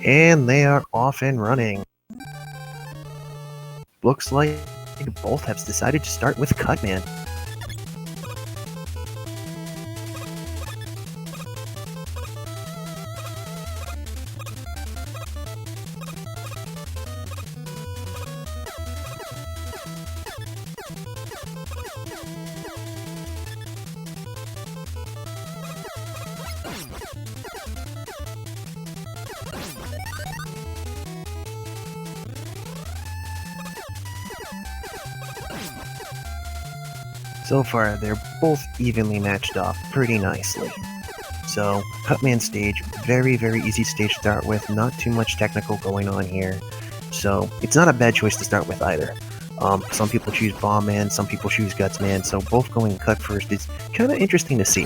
And they are off and running. Looks like both have decided to start with Cutman. So far, they're both evenly matched off pretty nicely. So, Cutman stage, very, very easy stage to start with, not too much technical going on here. So, it's not a bad choice to start with either. Some people choose Bomb Man, some people choose Guts Man, so both going Cut first is kind of interesting to see.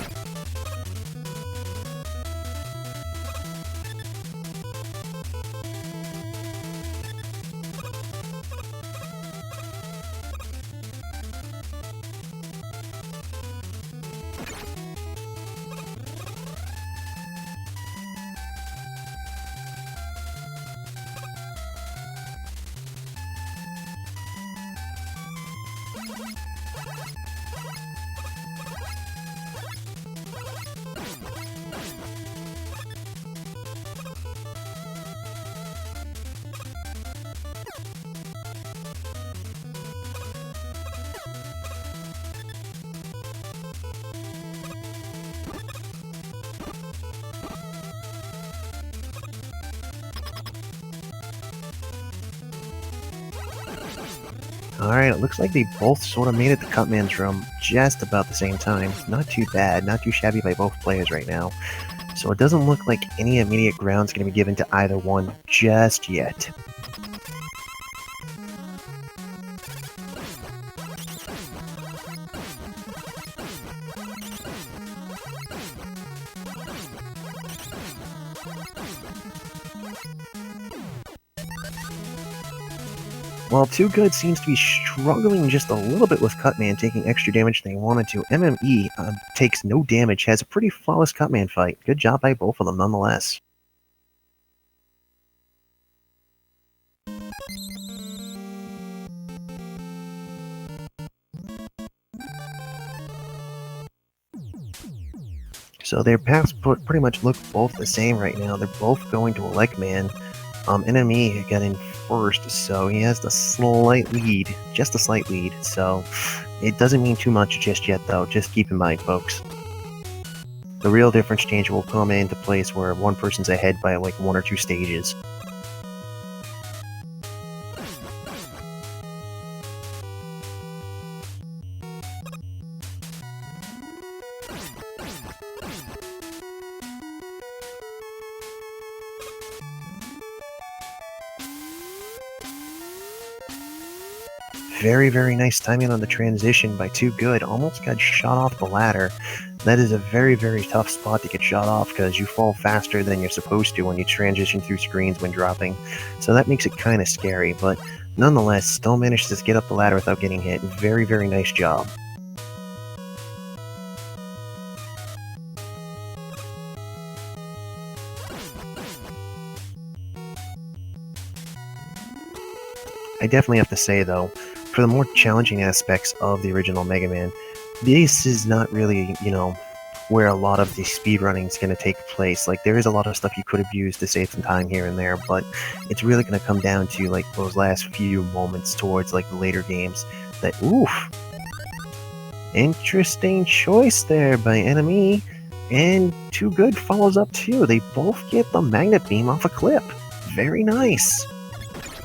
Alright, it looks like they both sort of made it to Cutman's room just about the same time. Not too bad, not too shabby by both players right now. So it doesn't look like any immediate ground's going to be given to either one just yet. While 2wogood seems to be struggling just a little bit with Cutman, taking extra damage than they wanted to, NME takes no damage, has a pretty flawless Cutman fight. Good job by both of them nonetheless. So their paths pretty much look both the same right now. They're both going to Elect Man. NME got in first, so he has the slight lead, just a slight lead, so it doesn't mean too much just yet though, just keep in mind folks. The real difference change will come into place where one person's ahead by like 1 or 2 stages. Very, very nice timing on the transition by 2wogood. Almost got shot off the ladder. That is a very, very tough spot to get shot off because you fall faster than you're supposed to when you transition through screens when dropping. So that makes it kind of scary, but nonetheless, still managed to get up the ladder without getting hit. Very, very nice job. I definitely have to say, though, for the more challenging aspects of the original Mega Man, this is not really, where a lot of the speedrunning is going to take place. Like, there is a lot of stuff you could have used to save some time here and there, but it's really going to come down to, like, those last few moments towards, like, the later games that, oof! Interesting choice there by NME, and 2wogood follows up too. They both get the Magnet Beam off a clip. Very nice.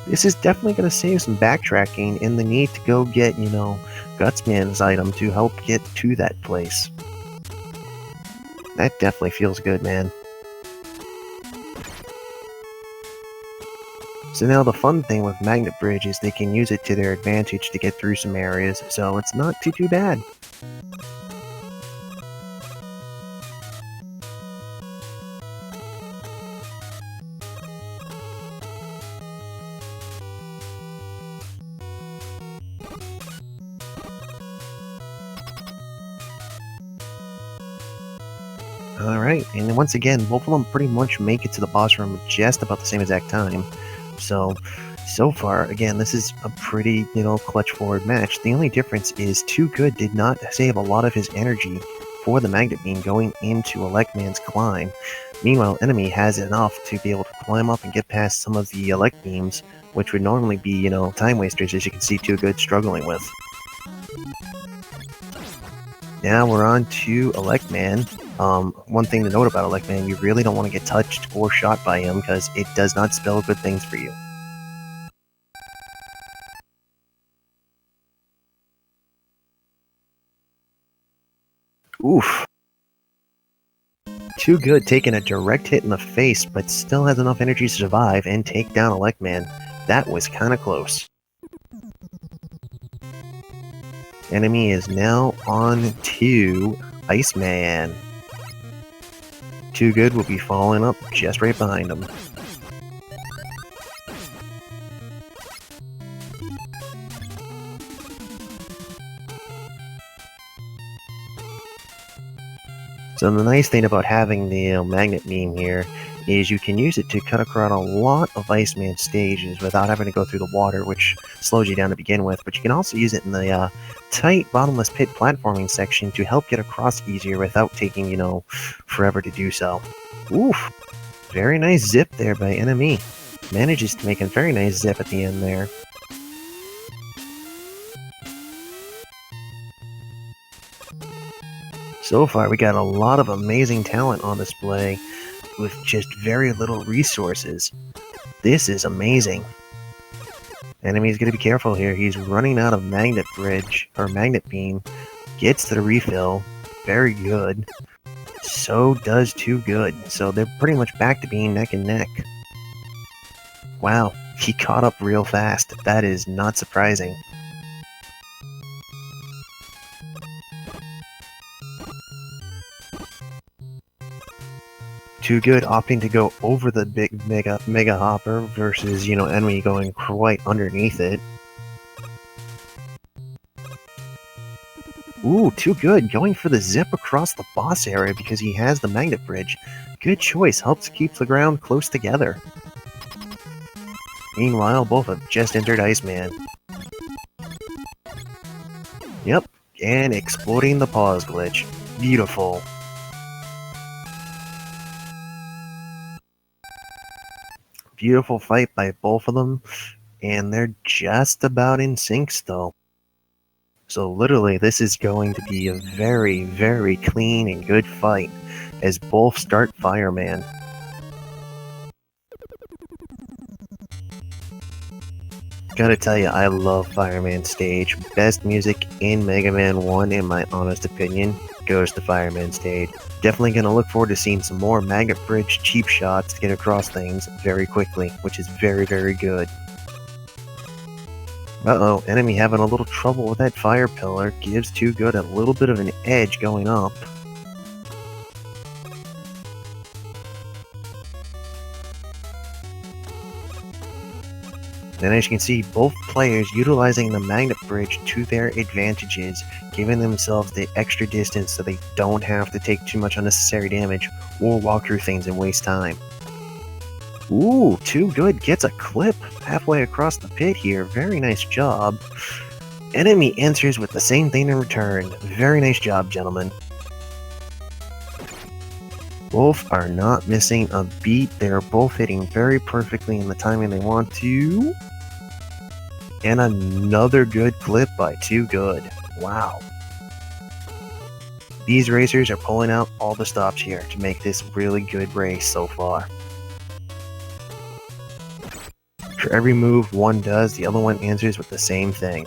This is definitely going to save some backtracking and the need to go get, Gutsman's item to help get to that place. That definitely feels good, man. So now the fun thing with Magnet Bridge is they can use it to their advantage to get through some areas, so it's not too bad. Alright, and once again, both of them pretty much make it to the boss room just about the same exact time. So far, again, this is a pretty, clutch forward match. The only difference is 2wogood did not save a lot of his energy for the magnet beam going into Elect Man's climb. Meanwhile, Enemy has enough to be able to climb up and get past some of the Elect beams, which would normally be, time wasters, as you can see 2wogood struggling with. Now we're on to Elect Man. One thing to note about Elect Man, you really don't want to get touched or shot by him, because it does not spell good things for you. Oof. 2wogood taking a direct hit in the face, but still has enough energy to survive and take down Elect Man. That was kinda close. Enemy is now on to Iceman. 2wogood will be following up just right behind him. So the nice thing about having the magnet beam here is you can use it to cut across a lot of Iceman stages without having to go through the water, which slows you down to begin with, but you can also use it in the tight bottomless pit platforming section to help get across easier without taking, forever to do so. Oof! Very nice zip there by Enemy. Manages to make a very nice zip at the end there. So far, we got a lot of amazing talent on display with just very little resources. This is amazing. Enemy's gonna be careful here. He's running out of magnet bridge, or magnet beam. Gets to the refill. Very good. So does 2wogood. So they're pretty much back to being neck and neck. Wow, he caught up real fast. That is not surprising. 2wogood opting to go over the big mega hopper versus, Enemy going quite underneath it. Ooh, 2wogood going for the zip across the boss area because he has the magnet bridge. Good choice, helps keep the ground close together. Meanwhile, both have just entered Iceman. Yep, and exploding the pause glitch. Beautiful. Beautiful fight by both of them, and they're just about in sync still. So literally, this is going to be a very, very clean and good fight, as both start Fireman. Gotta tell you, I love Fireman stage. Best music in Mega Man 1, in my honest opinion, goes to Fireman stage. Definitely gonna look forward to seeing some more Magnet Bridge cheap shots to get across things very quickly, which is very, very good. Uh-oh, Enemy having a little trouble with that fire pillar, gives 2wogood a little bit of an edge going up. And as you can see, both players utilizing the magnet bridge to their advantages, giving themselves the extra distance so they don't have to take too much unnecessary damage or walk through things and waste time. Ooh, 2wogood gets a clip halfway across the pit here. Very nice job. Enemy answers with the same thing in return. Very nice job, gentlemen. Both are not missing a beat. They're both hitting very perfectly in the timing they want to. And another good clip by 2wogood. Wow. These racers are pulling out all the stops here to make this really good race so far. For every move one does, the other one answers with the same thing.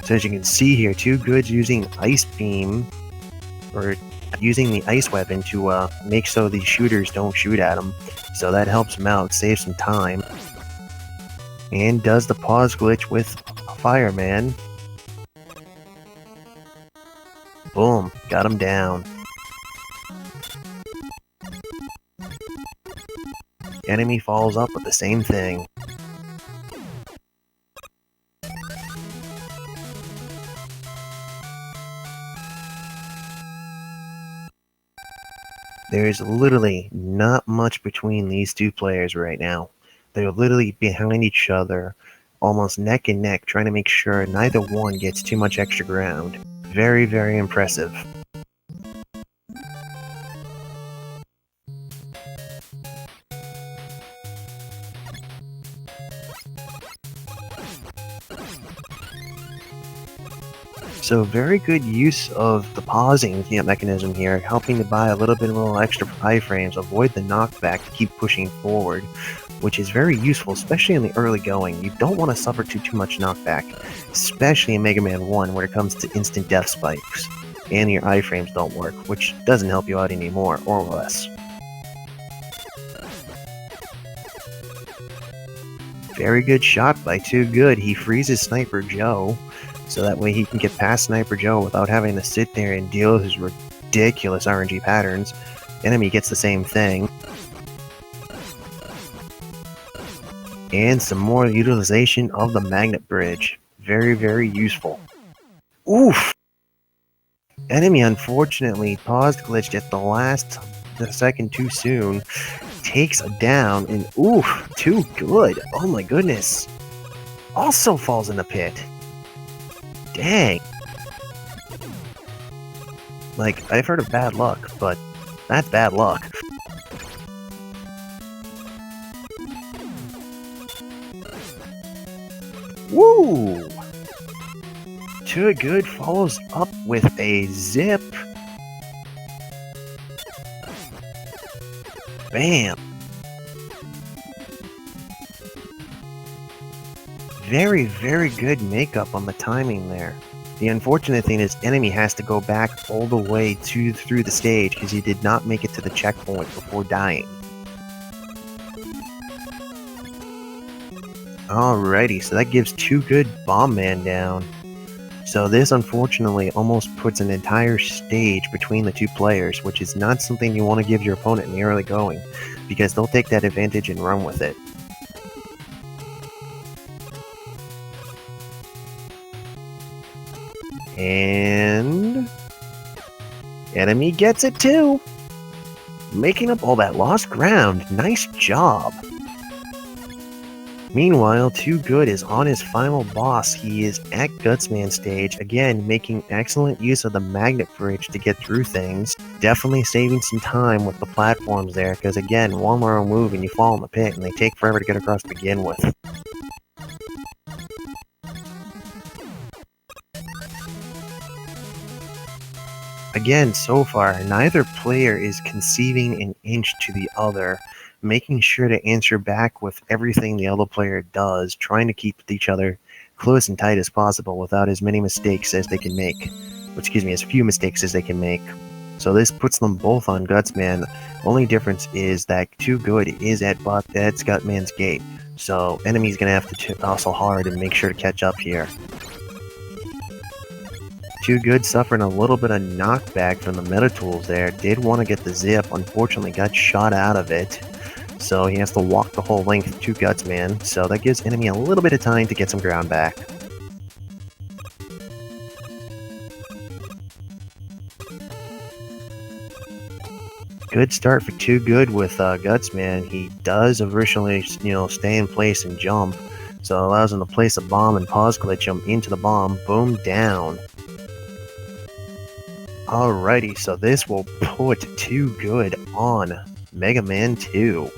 So as you can see here, 2wogod's using Ice Beam, or using the ice weapon to make so the shooters don't shoot at him. So that helps him out, saves some time. And does the pause glitch with Fireman. Boom, got him down. Enemy follows up with the same thing. There's literally not much between these two players right now. They're literally behind each other, almost neck and neck, trying to make sure neither one gets too much extra ground. Very, very impressive. So very good use of the pausing mechanism here, helping to buy a little extra iframes, avoid the knockback to keep pushing forward, which is very useful, especially in the early going. You don't want to suffer too much knockback, especially in Mega Man 1 when it comes to instant death spikes, and your iframes don't work, which doesn't help you out anymore, or less. Very good shot by 2wogood. He freezes Sniper Joe, so that way he can get past Sniper Joe without having to sit there and deal with his ridiculous RNG patterns. Enemy gets the same thing. And some more utilization of the magnet bridge. Very, very useful. Oof! Enemy unfortunately paused glitched at the second too soon. Takes a down, and oof! 2wogood! Oh my goodness! Also falls in the pit. Dang. Like, I've heard of bad luck, but that's bad luck. Woo! 2wogood follows up with a zip. Bam! Very, very good makeup on the timing there. The unfortunate thing is enemy has to go back all the way through the stage because he did not make it to the checkpoint before dying. Alrighty, so that gives 2wogood Bomb Man down. So this unfortunately almost puts an entire stage between the two players, which is not something you want to give your opponent in the early going, because they'll take that advantage and run with it. And enemy gets it too, making up all that lost ground. Nice job. Meanwhile, 2wogood is on his final boss. He is at Gutsman stage, again making excellent use of the magnet bridge to get through things. Definitely saving some time with the platforms there, because again, one wrong move and you fall in the pit, and they take forever to get across to begin with. Again, so far, neither player is conceding an inch to the other, making sure to answer back with everything the other player does, trying to keep each other close and tight as possible without as many mistakes as they can make. Excuse me, as few mistakes as they can make. So this puts them both on Gutsman. Only difference is that 2wogood is at Gutsman's gate, so enemy's gonna have to hustle hard and make sure to catch up here. 2wogood suffering a little bit of knockback from the meta tools there. Did want to get the zip, unfortunately got shot out of it. So he has to walk the whole length to Gutsman, so that gives enemy a little bit of time to get some ground back. Good start for 2wogood with Gutsman. He does originally, stay in place and jump, so it allows him to place a bomb and pause glitch him into the bomb. Boom, down. Alrighty, so this will put 2wogood on Mega Man 2.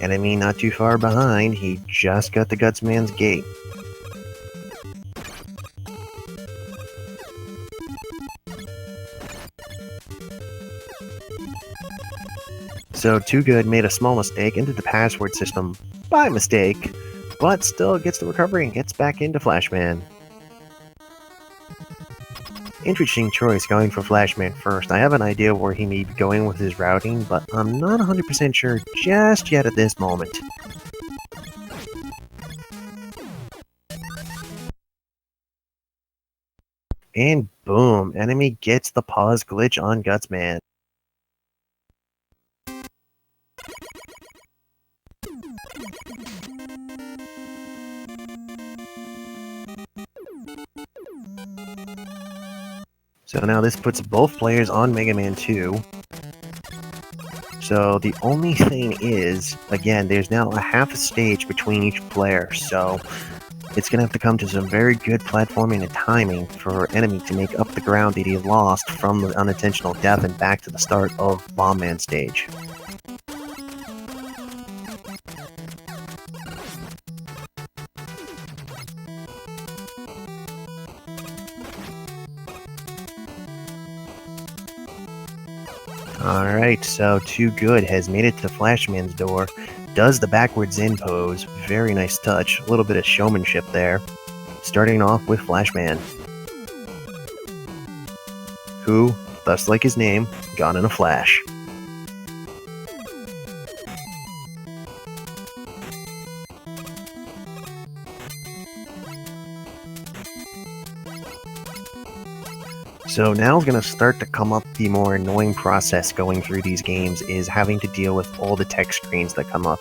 Enemy not too far behind, he just got the Gutsman's gate. So 2wogood made a small mistake into the password system by mistake, but still gets the recovery and gets back into Flashman. Interesting choice going for Flashman first. I have an idea where he may be going with his routing, but I'm not 100% sure just yet at this moment. And boom, enemy gets the pause glitch on Gutsman. So now this puts both players on Mega Man 2. So the only thing is, again, there's now a half a stage between each player, so it's going to have to come to some very good platforming and timing for Enemy to make up the ground that he lost from the unintentional death and back to the start of Bomb Man stage. Alright, so 2wogood has made it to Flashman's door, does the backwards in pose, very nice touch, a little bit of showmanship there. Starting off with Flashman, who, thus like his name, gone in a flash. So now is going to start to come up the more annoying process going through these games is having to deal with all the text screens that come up.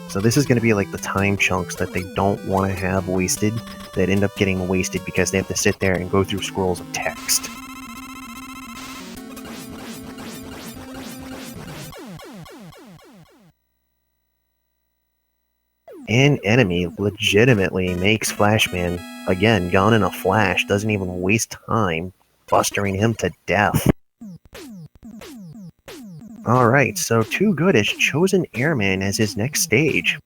So this is going to be like the time chunks that they don't want to have wasted, that end up getting wasted because they have to sit there and go through scrolls of text. And Enemy legitimately makes Flashman, again, gone in a flash, doesn't even waste time bustering him to death. Alright, so 2wogood has chosen Airman as his next stage.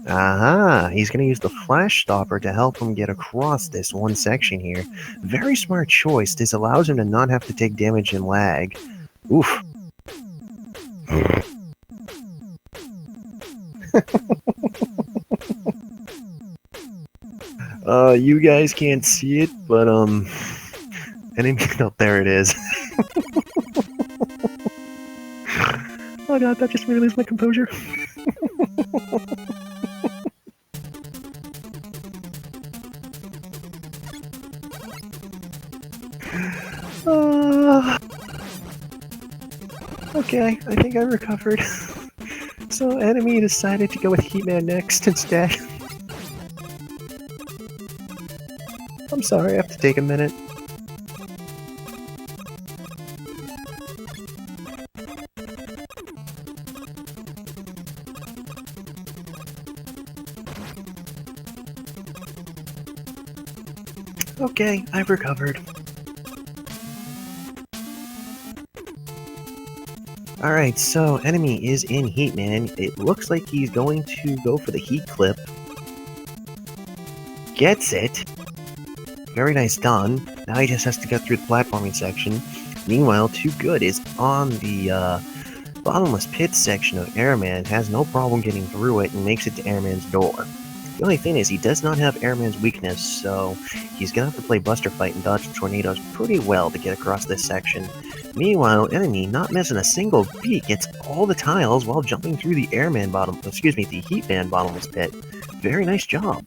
Aha! He's going to use the Flash Stopper to help him get across this one section here. Very smart choice. This allows him to not have to take damage and lag. Oof. You guys can't see it, but, Enemy, no, there it is. Oh god, that just made me lose my composure. Okay, I think I recovered. So Enemy decided to go with Heatman next instead. I'm sorry, I have to take a minute. Okay, I've recovered. Alright, so Enemy is in Heatman. It looks like he's going to go for the heat clip. Gets it. Very nice done. Now he just has to get through the platforming section. Meanwhile, 2wogood is on the bottomless pit section of Airman, has no problem getting through it, and makes it to Airman's door. The only thing is, he does not have Airman's weakness, so he's gonna have to play Buster Fight and dodge tornadoes pretty well to get across this section. Meanwhile, Enemy, not missing a single beat, gets all the tiles while jumping through the the Heatman bottomless pit. Very nice job.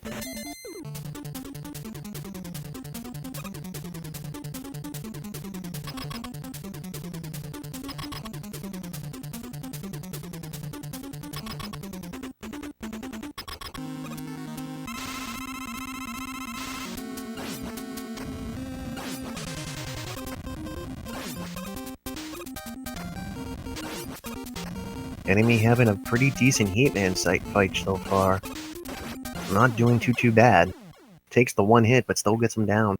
Enemy having a pretty decent Heatman fight so far. Not doing too bad. Takes the one hit, but still gets him down.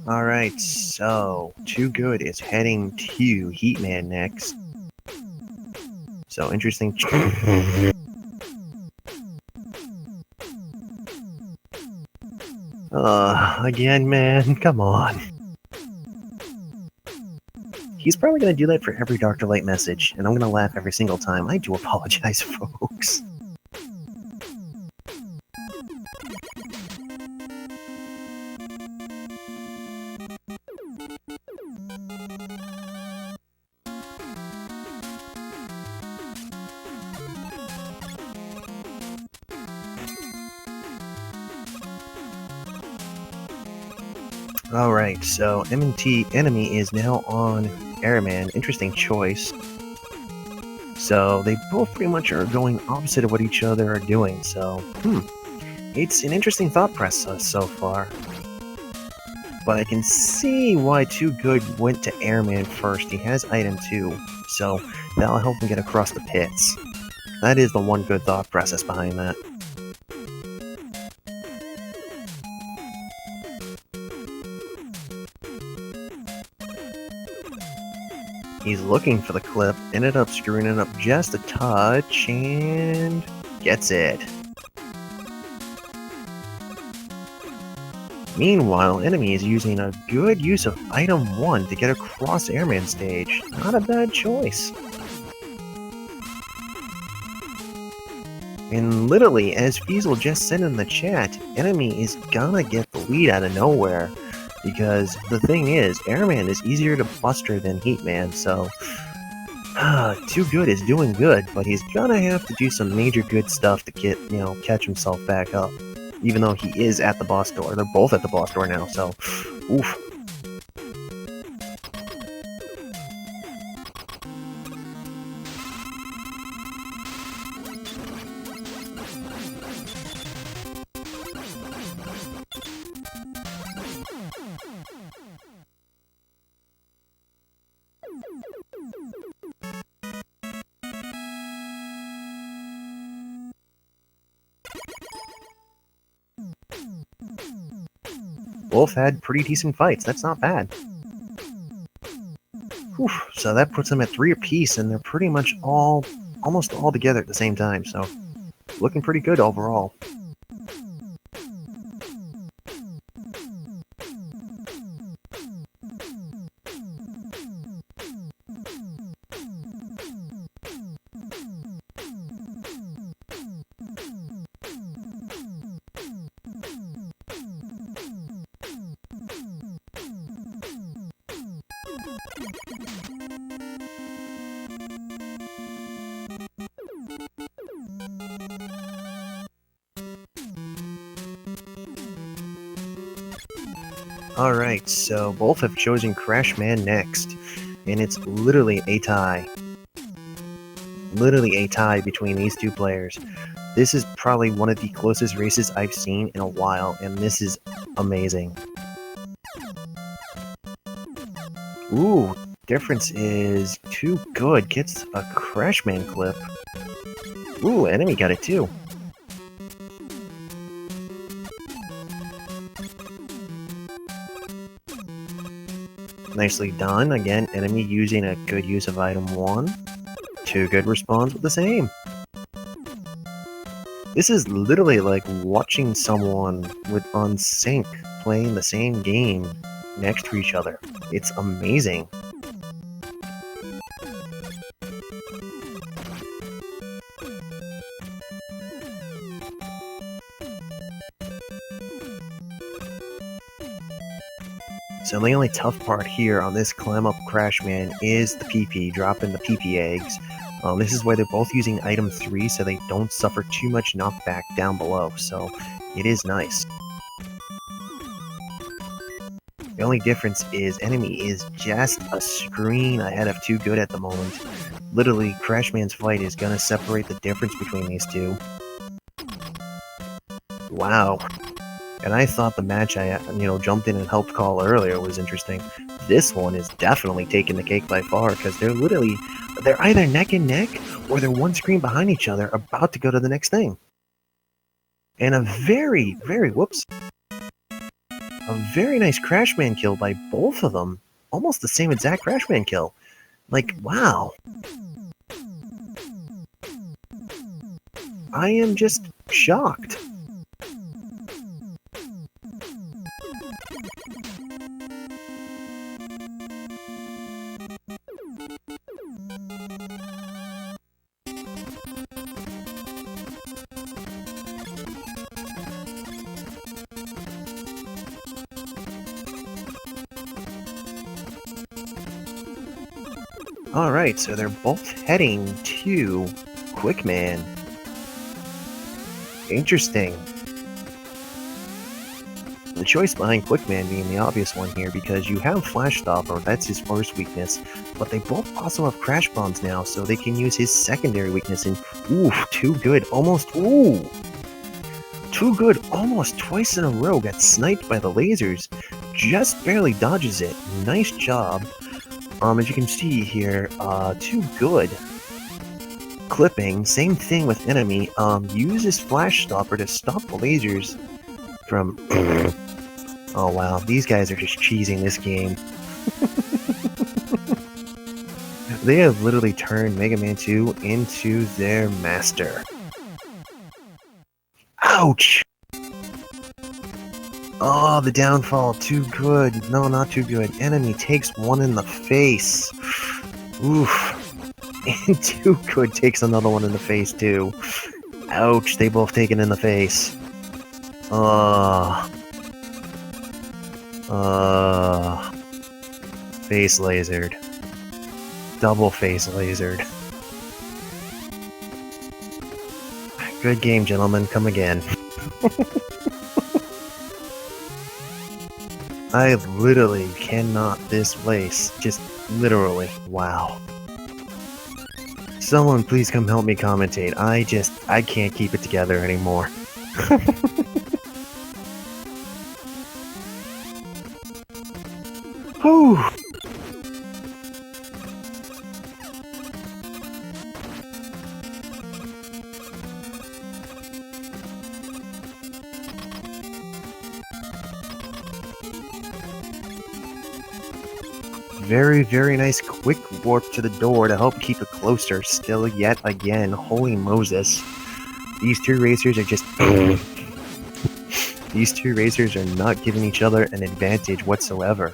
Alright, so 2wogood is heading to Heatman next. So interesting. Again, man, come on. He's probably gonna do that for every Dr. Light message, and I'm gonna laugh every single time. I do apologize, folks. Alright, so M&T Enemy is now on Airman. Interesting choice. So they both pretty much are going opposite of what each other are doing, so, it's an interesting thought process so far. But I can see why 2wogood went to Airman first. He has item 2, so that'll help him get across the pits. That is the one good thought process behind that. He's looking for the clip, ended up screwing it up just a touch, and gets it. Meanwhile, Enemy is using a good use of item 1 to get across Airman stage. Not a bad choice. And literally, as Feasel just said in the chat, Enemy is gonna get the lead out of nowhere. Because the thing is, Airman is easier to buster than Heatman, so 2wogood is doing good, but he's gonna have to do some major good stuff to get, catch himself back up. Even though he is at the boss door. They're both at the boss door now, so oof. Both had pretty decent fights, that's not bad. Whew, so that puts them at 3 apiece, and they're pretty much almost all together at the same time, so looking pretty good overall. Alright, so both have chosen Crashman next, and it's literally a tie. Literally a tie between these two players. This is probably one of the closest races I've seen in a while, and this is amazing. Ooh, difference is 2wogood gets a Crashman clip. Ooh, Enemy got it too. Nicely done. Again, Enemy using a good use of item 1. 2wogood responds with the same. This is literally like watching someone on sync playing the same game next to each other. It's amazing. So the only tough part here on this climb up Crashman is the PP, dropping the PP eggs. This is why they're both using item 3 so they don't suffer too much knockback down below, so it is nice. The only difference is Enemy is just a screen ahead of 2wogood at the moment. Literally, Crashman's fight is gonna separate the difference between these two. Wow. And I thought the match I, jumped in and helped call earlier was interesting. This one is definitely taking the cake by far, because they're either neck and neck, or they're one screen behind each other, about to go to the next thing. And a very, very nice Crashman kill by both of them. Almost the same exact Crashman kill. Like, wow. I am just shocked. Alright, so they're both heading to Quickman. Interesting. the choice behind Quickman being the obvious one here, because you have Flash Stopper, that's his first weakness, but they both also have Crash Bombs now, so they can use his secondary weakness, and ooh, 2wogood almost, ooh! 2wogood almost twice in a row got sniped by the lasers, just barely dodges it, nice job. As you can see here, 2wogood clipping, same thing with enemy, uses Flash Stopper to stop the lasers from... Oh wow, these guys are just cheesing this game. They have literally turned Mega Man 2 into their master. Ouch! Oh, the downfall, 2wogood. No, not 2wogood. Enemy takes one in the face. Oof. And 2wogood takes another one in the face, too. Ouch, they both take it in the face. Face lasered. Double face lasered. Good game, gentlemen. Come again. I literally cannot this place. Just literally. Wow. Someone please come help me commentate. I can't keep it together anymore. Whew. Very, very nice quick warp to the door to help keep it closer still yet again. Holy Moses. These two racers are just... These two racers are not giving each other an advantage whatsoever.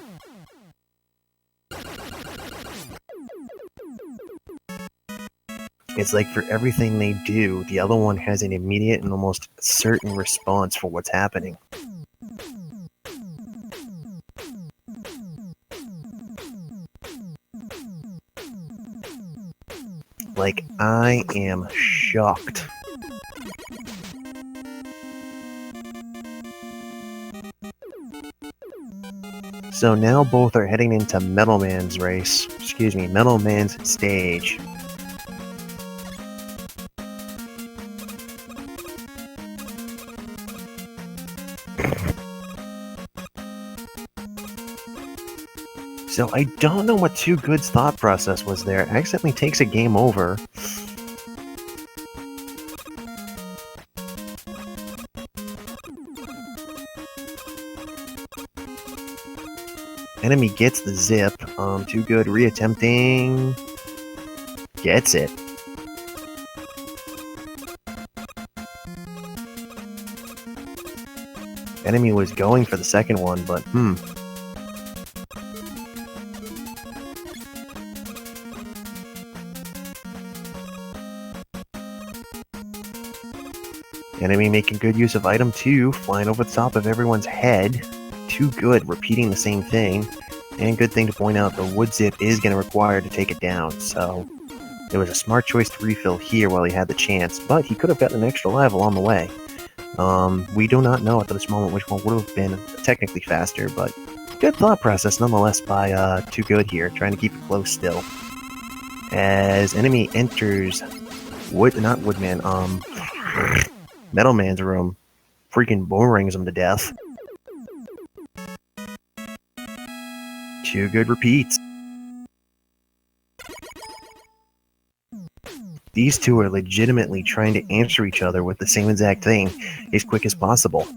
It's like for everything they do, the other one has an immediate and almost certain response for what's happening. Like, I am shocked. So now both are heading into Metal Man's race. Excuse me, Metal Man's stage. So I don't know what 2wogood's thought process was there. Accidentally takes a game over. Enemy gets the zip. 2wogood reattempting. Gets it. Enemy was going for the second one, but Enemy making good use of item 2, flying over the top of everyone's head. 2wogood repeating the same thing. And good thing to point out, the wood zip is going to require to take it down, so it was a smart choice to refill here while he had the chance, but he could have gotten an extra life along the way. We do not know at this moment which one would have been technically faster, but good thought process nonetheless by 2wogood here, trying to keep it close still. As enemy enters Metal Man's room, freaking boomerangs him to death. 2wogood repeats. These two are legitimately trying to answer each other with the same exact thing as quick as possible.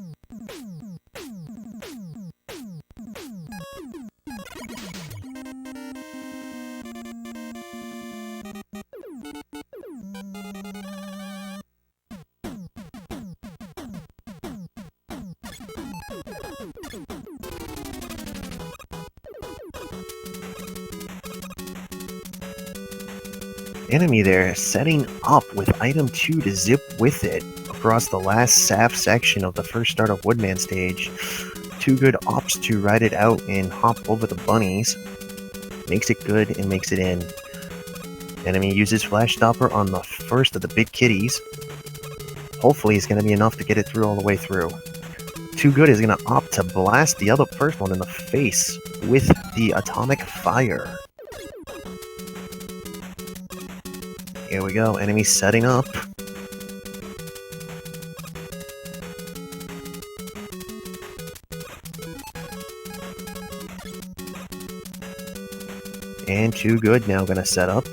Enemy there setting up with item 2 to zip with it across the last SAF section of the first start of Woodman stage. 2wogood opts to ride it out and hop over the bunnies. Makes it good and makes it in. Enemy uses Flash Stopper on the first of the big kitties. Hopefully it's going to be enough to get it through all the way through. Too Good is going to opt to blast the other first one in the face with the Atomic Fire. Here we go, enemy setting up. And Too Good now going to set up.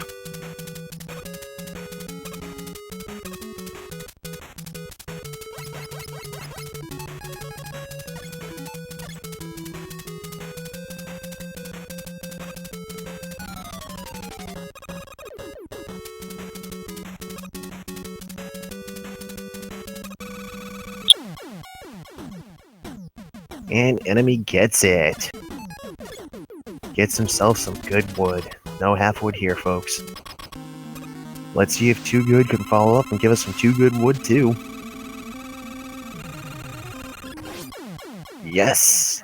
And enemy gets it. Gets himself some good wood. No half wood here, folks. Let's see if Too Good can follow up and give us some Too Good wood too. Yes!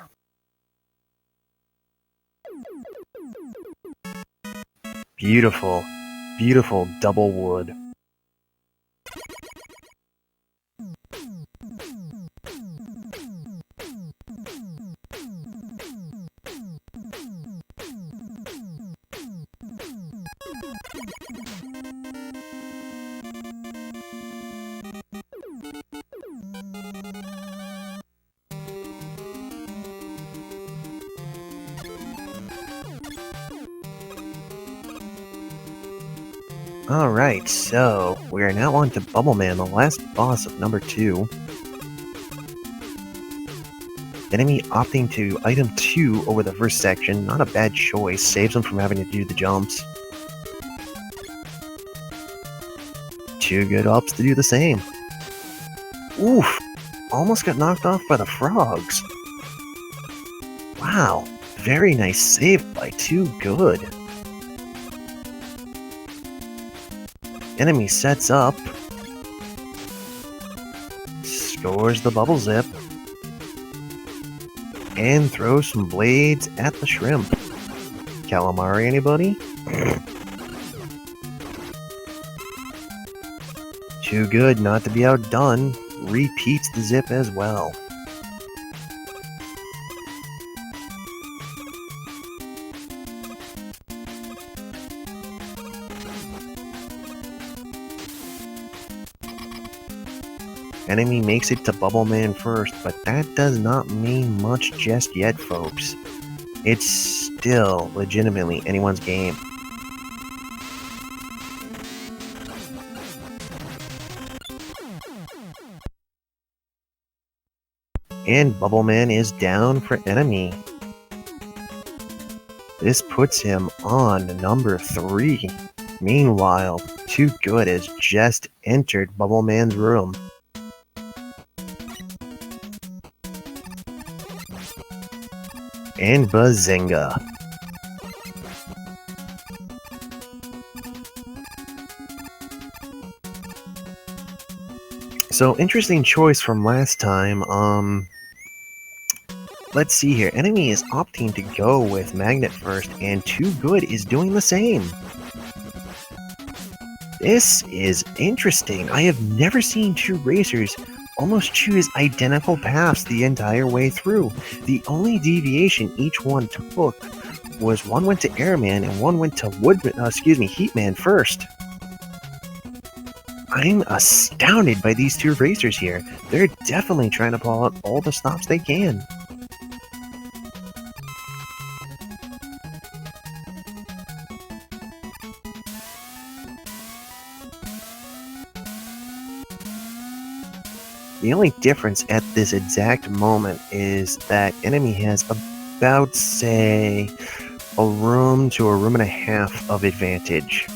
Beautiful, beautiful double wood. Alright, so we are now on to Bubble Man, the last boss of number 2. Enemy opting to item 2 over the first section, not a bad choice, saves him from having to do the jumps. Too Good opts to do the same. Oof! Almost got knocked off by the frogs. Wow, very nice save by Too Good. Enemy sets up, scores the bubble zip, and throws some blades at the shrimp. Calamari, anybody? Too Good not to be outdone, repeats the zip as well. Enemy makes it to Bubble Man first, but that does not mean much just yet, folks. It's still legitimately anyone's game. And Bubble Man is down for enemy. This puts him on number 3. Meanwhile, Too Good has just entered Bubble Man's room. And bazinga. So, interesting choice from last time. Let's see here. Enemy is opting to go with Magnet first, and Too Good is doing the same. This is interesting. I have never seen two racers almost choose identical paths the entire way through. The only deviation each one took was one went to Airman and one went to Heatman first. I'm astounded by these two racers here. They're definitely trying to pull out all the stops they can. The only difference at this exact moment is that enemy has about, say, a room to a room and a half of advantage.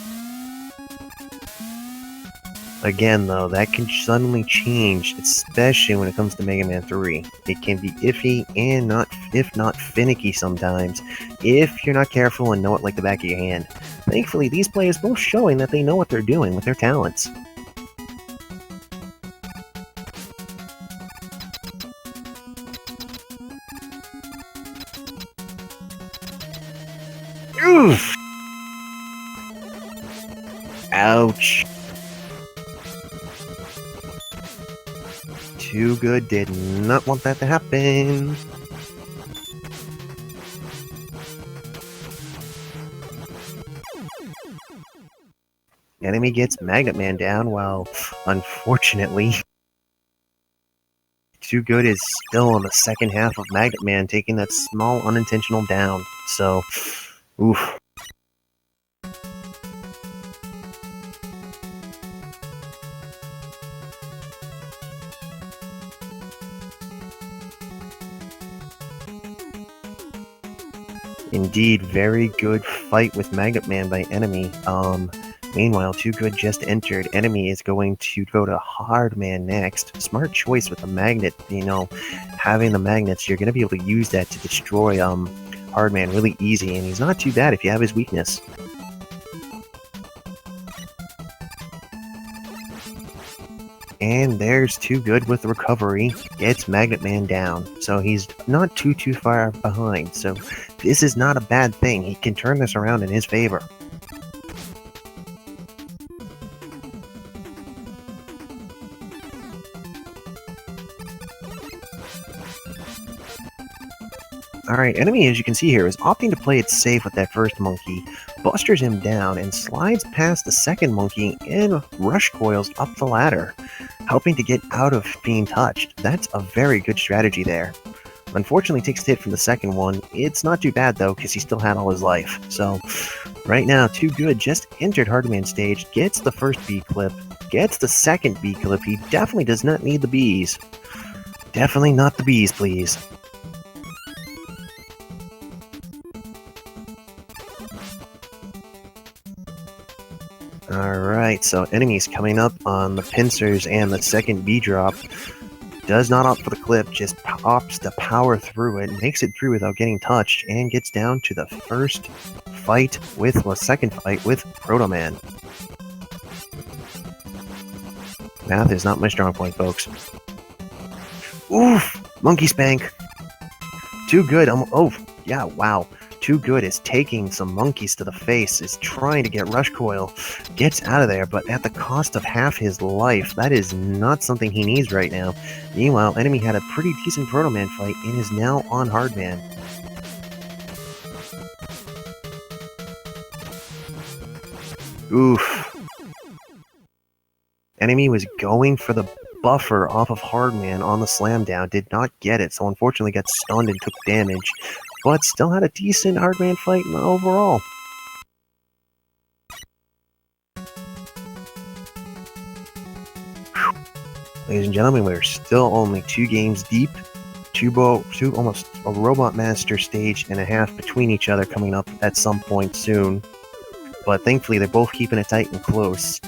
Again, though, that can suddenly change, especially when it comes to Mega Man 3. It can be iffy and if not finicky sometimes, if you're not careful and know it like the back of your hand. Thankfully, these players both showing that they know what they're doing with their talents. Oof! Ouch. Too Good did not want that to happen. Enemy gets Magnet Man down, while, unfortunately, Too Good is still on the second half of Magnet Man, taking that small unintentional down. So, oof. Indeed, very good fight with Magnet Man by Enemy. Meanwhile, Too Good just entered. Enemy is going to go to Hard Man next. Smart choice with the magnet. Having the magnets, you're going to be able to use that to destroy Hard Man really easy, and he's not too bad if you have his weakness. And there's Too Good with the recovery. Gets Magnet Man down. So he's not too far behind. So this is not a bad thing. He can turn this around in his favor. Alright, Enemy, as you can see here, is opting to play it safe with that first monkey, busters him down, and slides past the second monkey and rush coils up the ladder, helping to get out of being touched. That's a very good strategy there. Unfortunately, takes a hit from the second one. It's not too bad, though, because he still had all his life. So, right now, Too Good just entered Hardman stage, gets the first B-clip, gets the second B-clip. He definitely does not need the Bs. Definitely not the Bs, please. Alright, so enemies coming up on the pincers and the second B-drop. Does not opt for the clip, just opts to power through it, makes it through without getting touched, and gets down to the second fight with Proto Man. Math is not my strong point, folks. Oof! Monkey Spank! Too Good, oh, yeah, wow. Too Good is taking some monkeys to the face, is trying to get Rush Coil, gets out of there, but at the cost of half his life. That is not something he needs right now. Meanwhile, Enemy had a pretty decent Proto Man fight and is now on Hard Man. Oof. Enemy was going for the buffer off of Hard Man on the slam down, did not get it, so unfortunately got stunned and took damage, but still had a decent Hard Man fight overall. Whew. Ladies and gentlemen, we're still only 2 games deep, almost a Robot Master stage and a half between each other coming up at some point soon, but thankfully they're both keeping it tight and close.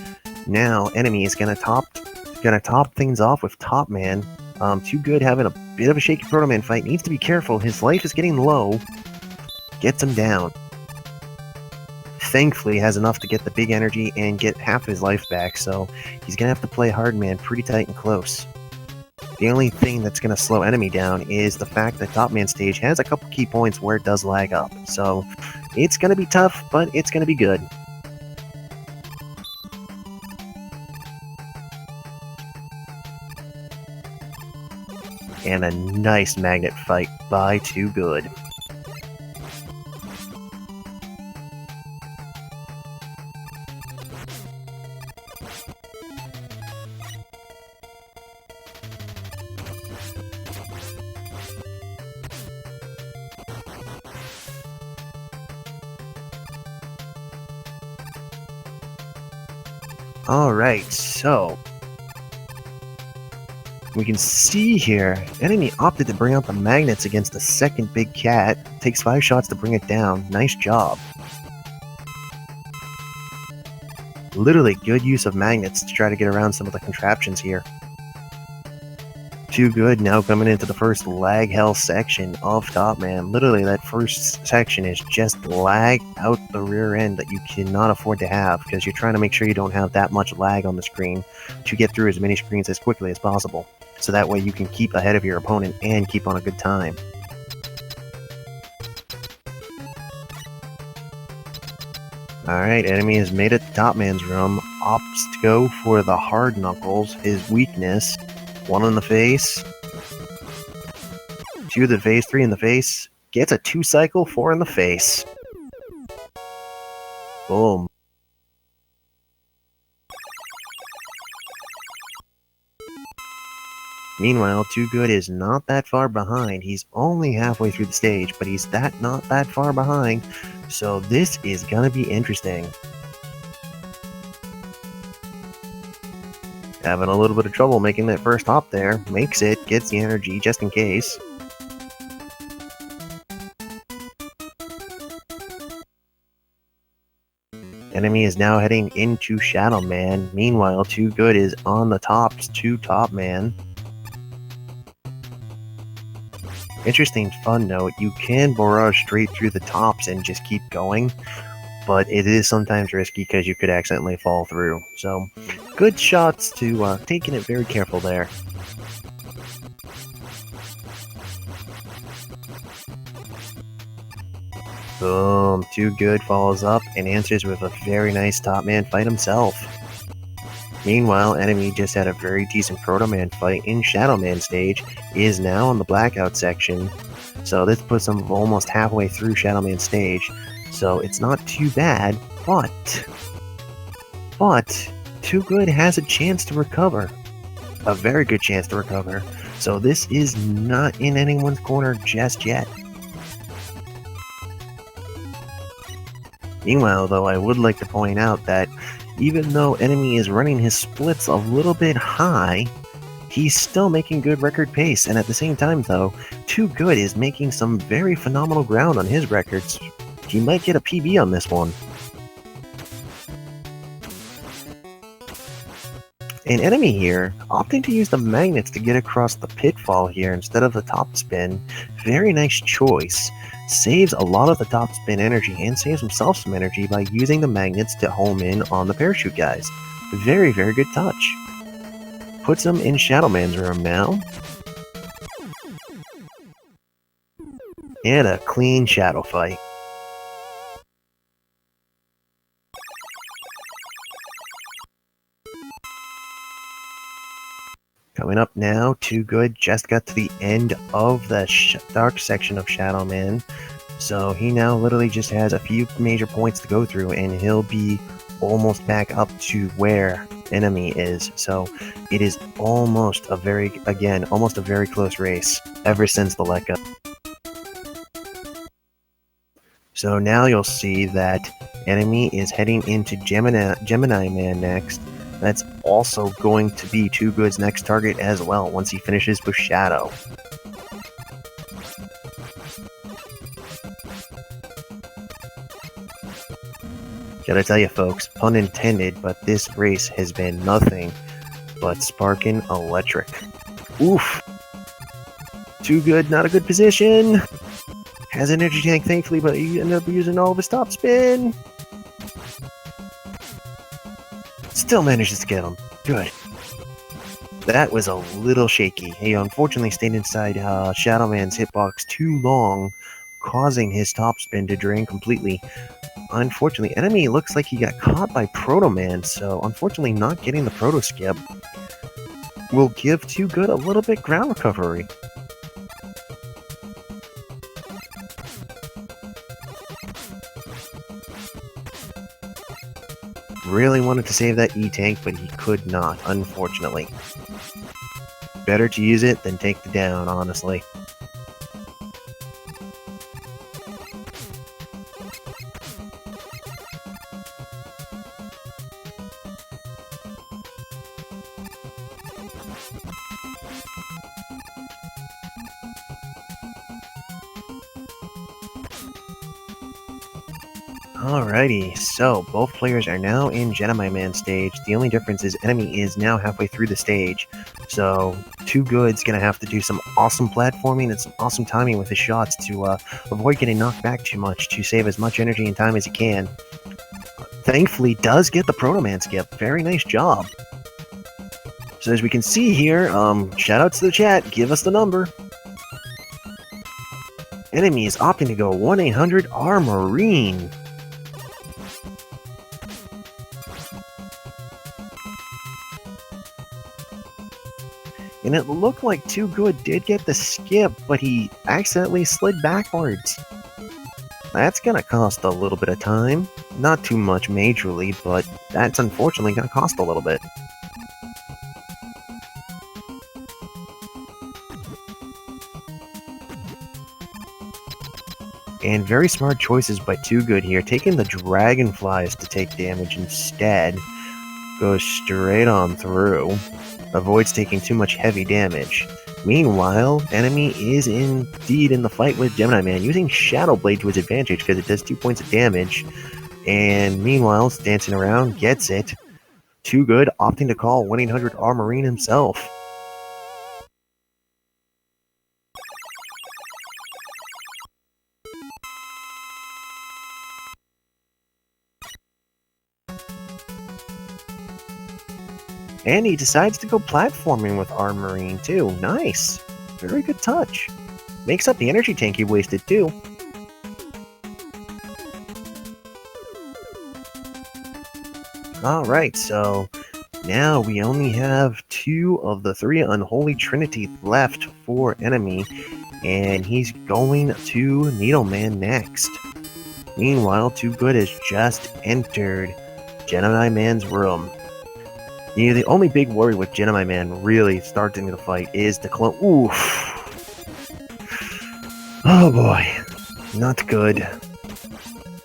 Now, Enemy is gonna top things off with Top Man. Too Good having a bit of a shaky Proto Man fight. Needs to be careful. His life is getting low. Gets him down. Thankfully, has enough to get the big energy and get half his life back, so he's going to have to play Hard Man pretty tight and close. The only thing that's going to slow Enemy down is the fact that Top Man stage has a couple key points where it does lag up. So it's going to be tough, but it's going to be good. And a nice magnet fight by Too Good. Alright, so we can see here, Enemy opted to bring out the magnets against the second big cat. Takes 5 shots to bring it down. Nice job. Literally good use of magnets to try to get around some of the contraptions here. Too Good now coming into the first lag hell section of Top Man. Literally that first section is just lag out the rear end that you cannot afford to have, because you're trying to make sure you don't have that much lag on the screen to get through as many screens as quickly as possible. So that way you can keep ahead of your opponent and keep on a good time. Alright, Enemy has made it to Top Man's room, opts to go for the Hard Knuckles, his weakness, 1 in the face. 2 in the face, 3 in the face. Gets a 2 cycle, 4 in the face. Boom. Meanwhile, 2wogood is not that far behind. He's only halfway through the stage, but he's not that far behind. So this is gonna be interesting. Having a little bit of trouble making that first hop there. Makes it, gets the energy just in case. Enemy is now heading into Shadow Man. Meanwhile, 2wogood is on the tops to Top Man. Interesting fun note, you can barrage straight through the tops and just keep going, but it is sometimes risky because you could accidentally fall through. So, good shots to taking it very careful there. Boom, 2wogood follows up and answers with a very nice Top Man fight himself. Meanwhile, Enemy just had a very decent Proto Man fight in Shadow Man stage, is now on the Blackout section, so this puts him almost halfway through Shadow Man stage, so it's not too bad, but 2wogood has a chance to recover, a very good chance to recover, so this is not in anyone's corner just yet. Meanwhile, though, I would like to point out that even though Enemy is running his splits a little bit high, he's still making good record pace, and at the same time, though, 2wogood is making some very phenomenal ground on his records. He might get a PB on this one. And Enemy here, opting to use the magnets to get across the pitfall here instead of the top spin. Very nice choice. Saves a lot of the top spin energy and saves himself some energy by using the magnets to home in on the parachute guys. Very, very good touch. Puts him in Shadow Man's room now. And a clean shadow fight. Coming up now, 2wogood just got to the end of the dark section of Shadow Man, so he now literally just has a few major points to go through, and he'll be almost back up to where Enemy is. So it is almost a very close race ever since the let go. So now you'll see that Enemy is heading into Gemini Man next. That's also going to be 2wogood's next target as well, once he finishes with Shadow. Gotta tell you folks, pun intended, but this race has been nothing but sparking electric. Oof! 2wogood, not a good position! Has an energy tank, thankfully, but he ended up using all of his top spin! Still manages to get him. Good. That was a little shaky. He unfortunately stayed inside Shadow Man's hitbox too long, causing his top spin to drain completely. Unfortunately, Enemy looks like he got caught by Proto Man, so unfortunately not getting the Proto Skip will give 2wogood a little bit ground recovery. Really wanted to save that E-Tank, but he could not, unfortunately. Better to use it than take the down, honestly. Alrighty, so both players are now in Gemini Man stage. The only difference is Enemy is now halfway through the stage. So 2wogood's gonna have to do some awesome platforming and some awesome timing with his shots to avoid getting knocked back too much, to save as much energy and time as he can. Thankfully does get the Proto Man skip. Very nice job. So as we can see here, shout out to the chat, give us the number. Enemy is opting to go 1-800-R-Marine. And it looked like 2wogood did get the skip, but he accidentally slid backwards. That's gonna cost a little bit of time. Not too much majorly, but that's unfortunately gonna cost a little bit. And very smart choices by 2wogood here, taking the dragonflies to take damage instead. Goes straight on through. Avoids taking too much heavy damage. Meanwhile, enemy is indeed in the fight with Gemini Man, using Shadow Blade to his advantage because it does 2 points of damage. And meanwhile, dancing around, gets it. 2wogood opting to call 1-800 Armorine himself. And he decides to go platforming with Armorine too. Nice. Very good touch. Makes up the energy tank he wasted too. Alright, so now we only have 2 of the 3 Unholy Trinity left for enemy, and he's going to Needleman next. Meanwhile, 2wogood has just entered Gemini Man's room. The only big worry with Gemini Man really starting the fight is the clone. Oof. Oh boy. Not good.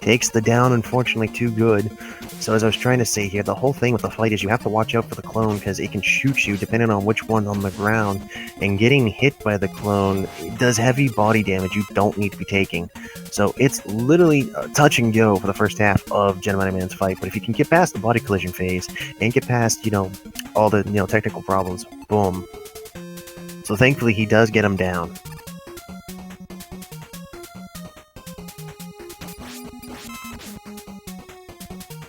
Takes the down, unfortunately, 2wogood. So as I was trying to say here, the whole thing with the fight is you have to watch out for the clone because it can shoot you depending on which one's on the ground. And getting hit by the clone does heavy body damage you don't need to be taking. So it's literally touch and go for the first half of Gemini Man's fight. But if you can get past the body collision phase and get past, all the, technical problems, boom. So thankfully he does get him down.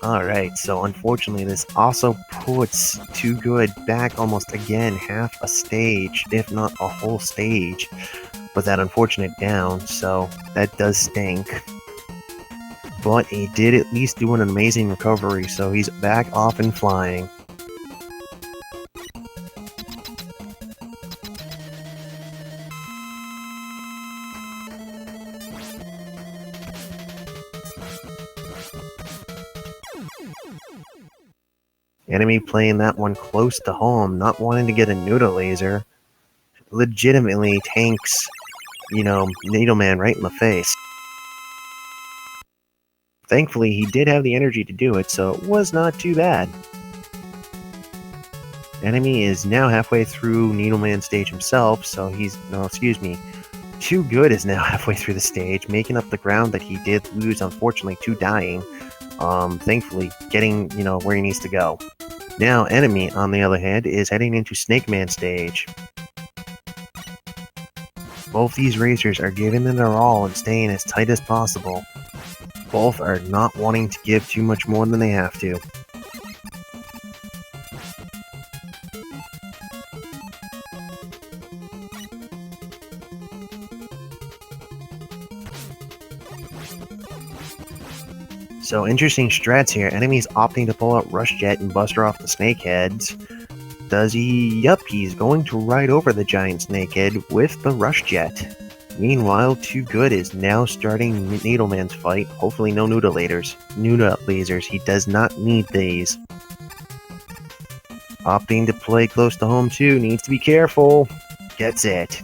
Alright, so unfortunately this also puts 2wogood back almost again half a stage, if not a whole stage, with that unfortunate down, so that does stink. But he did at least do an amazing recovery, so he's back off and flying. Enemy playing that one close to home, not wanting to get a Nuda laser. Legitimately tanks, Needleman right in the face. Thankfully, he did have the energy to do it, so it was not too bad. Enemy is now halfway through Needleman stage himself, so 2wogood is now halfway through the stage, making up the ground that he did lose, unfortunately, to dying. Thankfully, getting, where he needs to go. Now, enemy, on the other hand, is heading into Snake Man stage. Both these racers are giving it their all and staying as tight as possible. Both are not wanting to give too much more than they have to. So interesting strats here. Enemy's opting to pull out Rush Jet and buster off the snakeheads. Does he? Yup, he's going to ride over the giant snakehead with the Rush Jet. Meanwhile, 2wogood is now starting Needleman's fight. Hopefully no Nuda lasers. He does not need these. Opting to play close to home too. Needs to be careful. Gets it.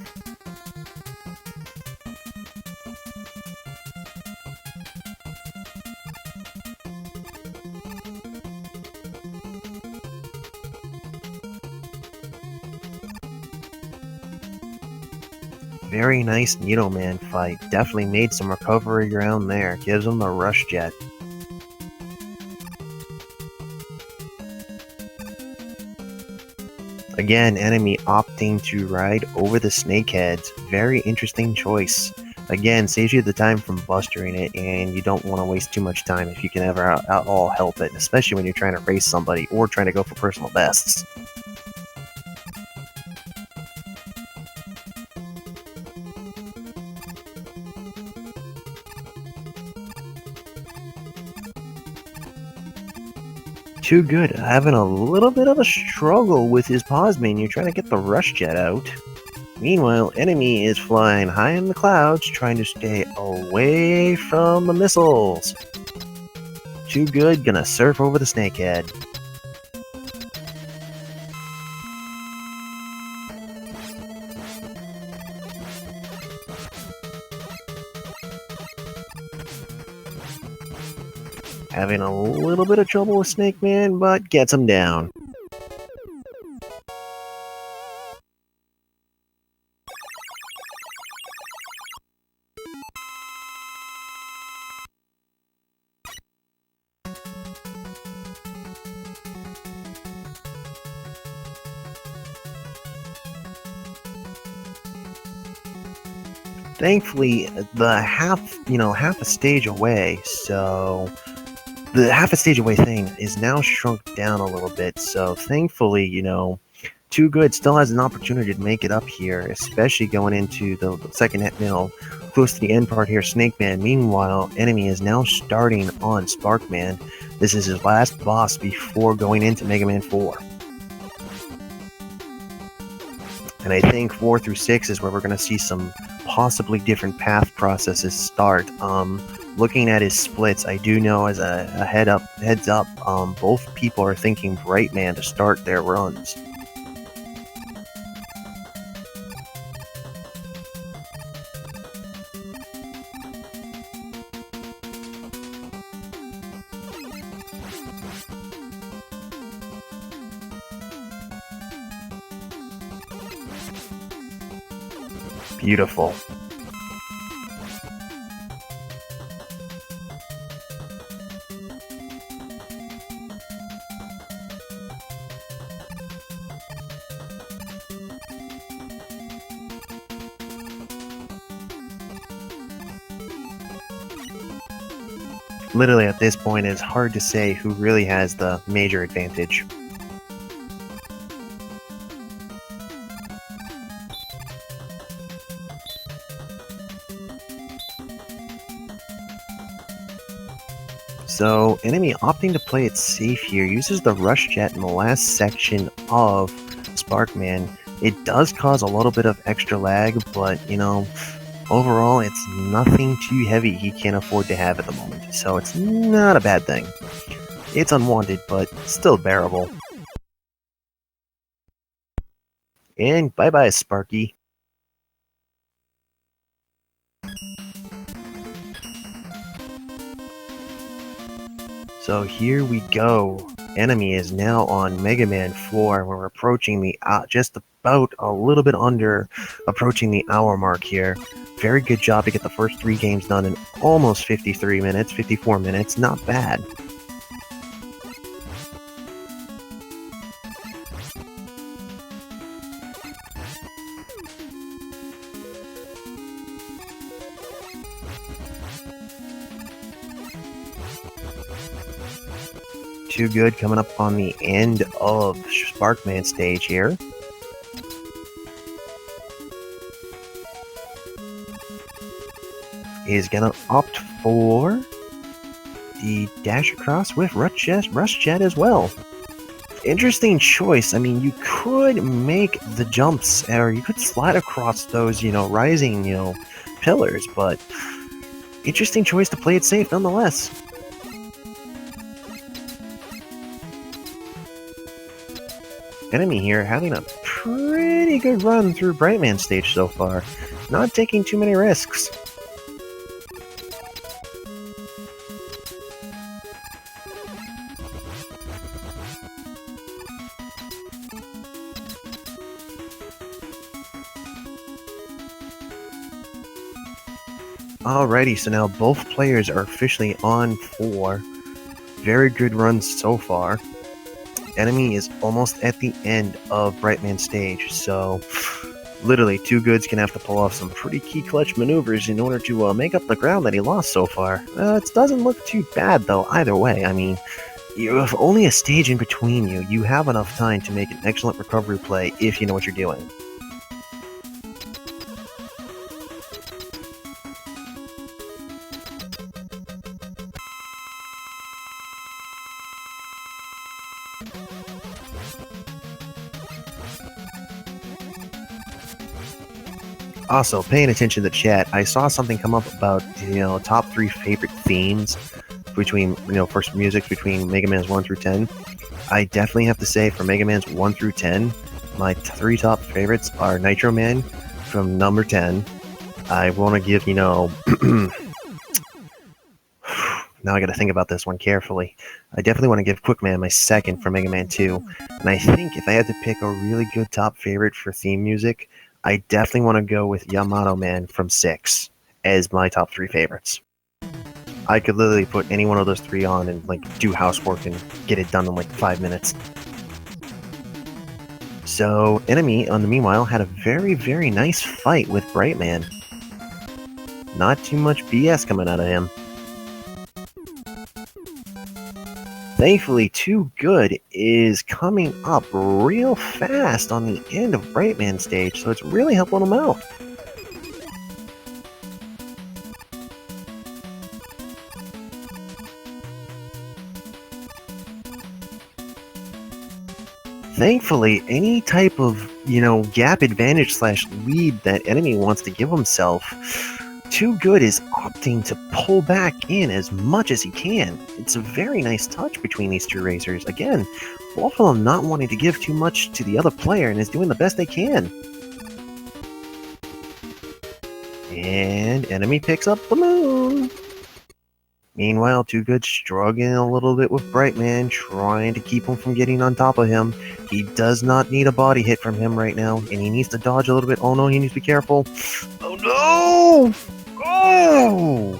Very nice Needleman fight. Definitely made some recovery ground there. Gives him the Rush Jet. Again, enemy opting to ride over the snakeheads. Very interesting choice. Again, saves you the time from bustering it, and you don't want to waste too much time if you can ever at all help it, especially when you're trying to race somebody or trying to go for personal bests. Too Good having a little bit of a struggle with his pause menu, trying to get the rush jet out. Meanwhile, Enemy is flying high in the clouds, trying to stay away from the missiles. Too Good gonna surf over the snakehead. Having a little bit of trouble with Snake Man, but gets him down. Thankfully, the half a stage away, so the half a stage away thing is now shrunk down a little bit. So thankfully, Too Good still has an opportunity to make it up here, especially going into the second, close to the end part here, Snake Man. Meanwhile, Enemy is now starting on Spark Man. This is his last boss before going into Mega Man 4. And I think 4 through 6 is where we're going to see some possibly different path processes start. Looking at his splits, I do know as a heads up, both people are thinking Bright Man to start their runs. Beautiful. Literally at this point, it's hard to say who really has the major advantage. So, Enemy opting to play it safe here, uses the Rush Jet in the last section of Sparkman. It does cause a little bit of extra lag, but, overall, it's nothing too heavy he can't afford to have at the moment, so it's not a bad thing. It's unwanted, but still bearable. And bye-bye, Sparky. So here we go. Enemy is now on Mega Man 4. We're approaching the just about a little bit under approaching the hour mark here. Very good job to get the first 3 games done in almost 53 minutes, 54 minutes. Not bad. Too Good coming up on the end of Sparkman stage here. Is gonna opt for the dash across with Rush Jet as well. Interesting choice. I mean, you could make the jumps, or you could slide across those, rising, pillars, but interesting choice to play it safe nonetheless. Enemy here having a pretty good run through Brightman stage so far. Not taking too many risks. Alrighty, so now both players are officially on 4. Very good runs so far. Enemy is almost at the end of Brightman stage, so literally Too Good's gonna have to pull off some pretty key clutch maneuvers in order to make up the ground that he lost so far. It doesn't look too bad though either way. I mean, you have only a stage in between you. You have enough time to make an excellent recovery play if you know what you're doing. Also, paying attention to the chat, I saw something come up about, top 3 favorite themes between, for music between Mega Man's 1 through 10. I definitely have to say, for Mega Man's 1 through 10, my 3 top favorites are Nitro Man from number 10. I want to give, now I got to think about this one carefully. I definitely want to give Quick Man my second for Mega Man 2. And I think if I had to pick a really good top favorite for theme music, I definitely want to go with Yamato Man from 6 as my top 3 favorites. I could literally put any one of those 3 on and do housework and get it done in 5 minutes. So, Enemy, on the meanwhile, had a very, very nice fight with Brightman. Not too much BS coming out of him. Thankfully, 2wogood is coming up real fast on the end of Brightman's stage, so it's really helping him out. Thankfully, any type of, gap advantage slash lead that Enemy wants to give himself, 2wogood is opting to pull back in as much as he can. It's a very nice touch between these two racers. Again, both of them not wanting to give too much to the other player and is doing the best they can. And Enemy picks up the moon. Meanwhile, 2wogood struggling a little bit with Brightman, trying to keep him from getting on top of him. He does not need a body hit from him right now, and he needs to dodge a little bit. Oh no, he needs to be careful. Oh no! Oh!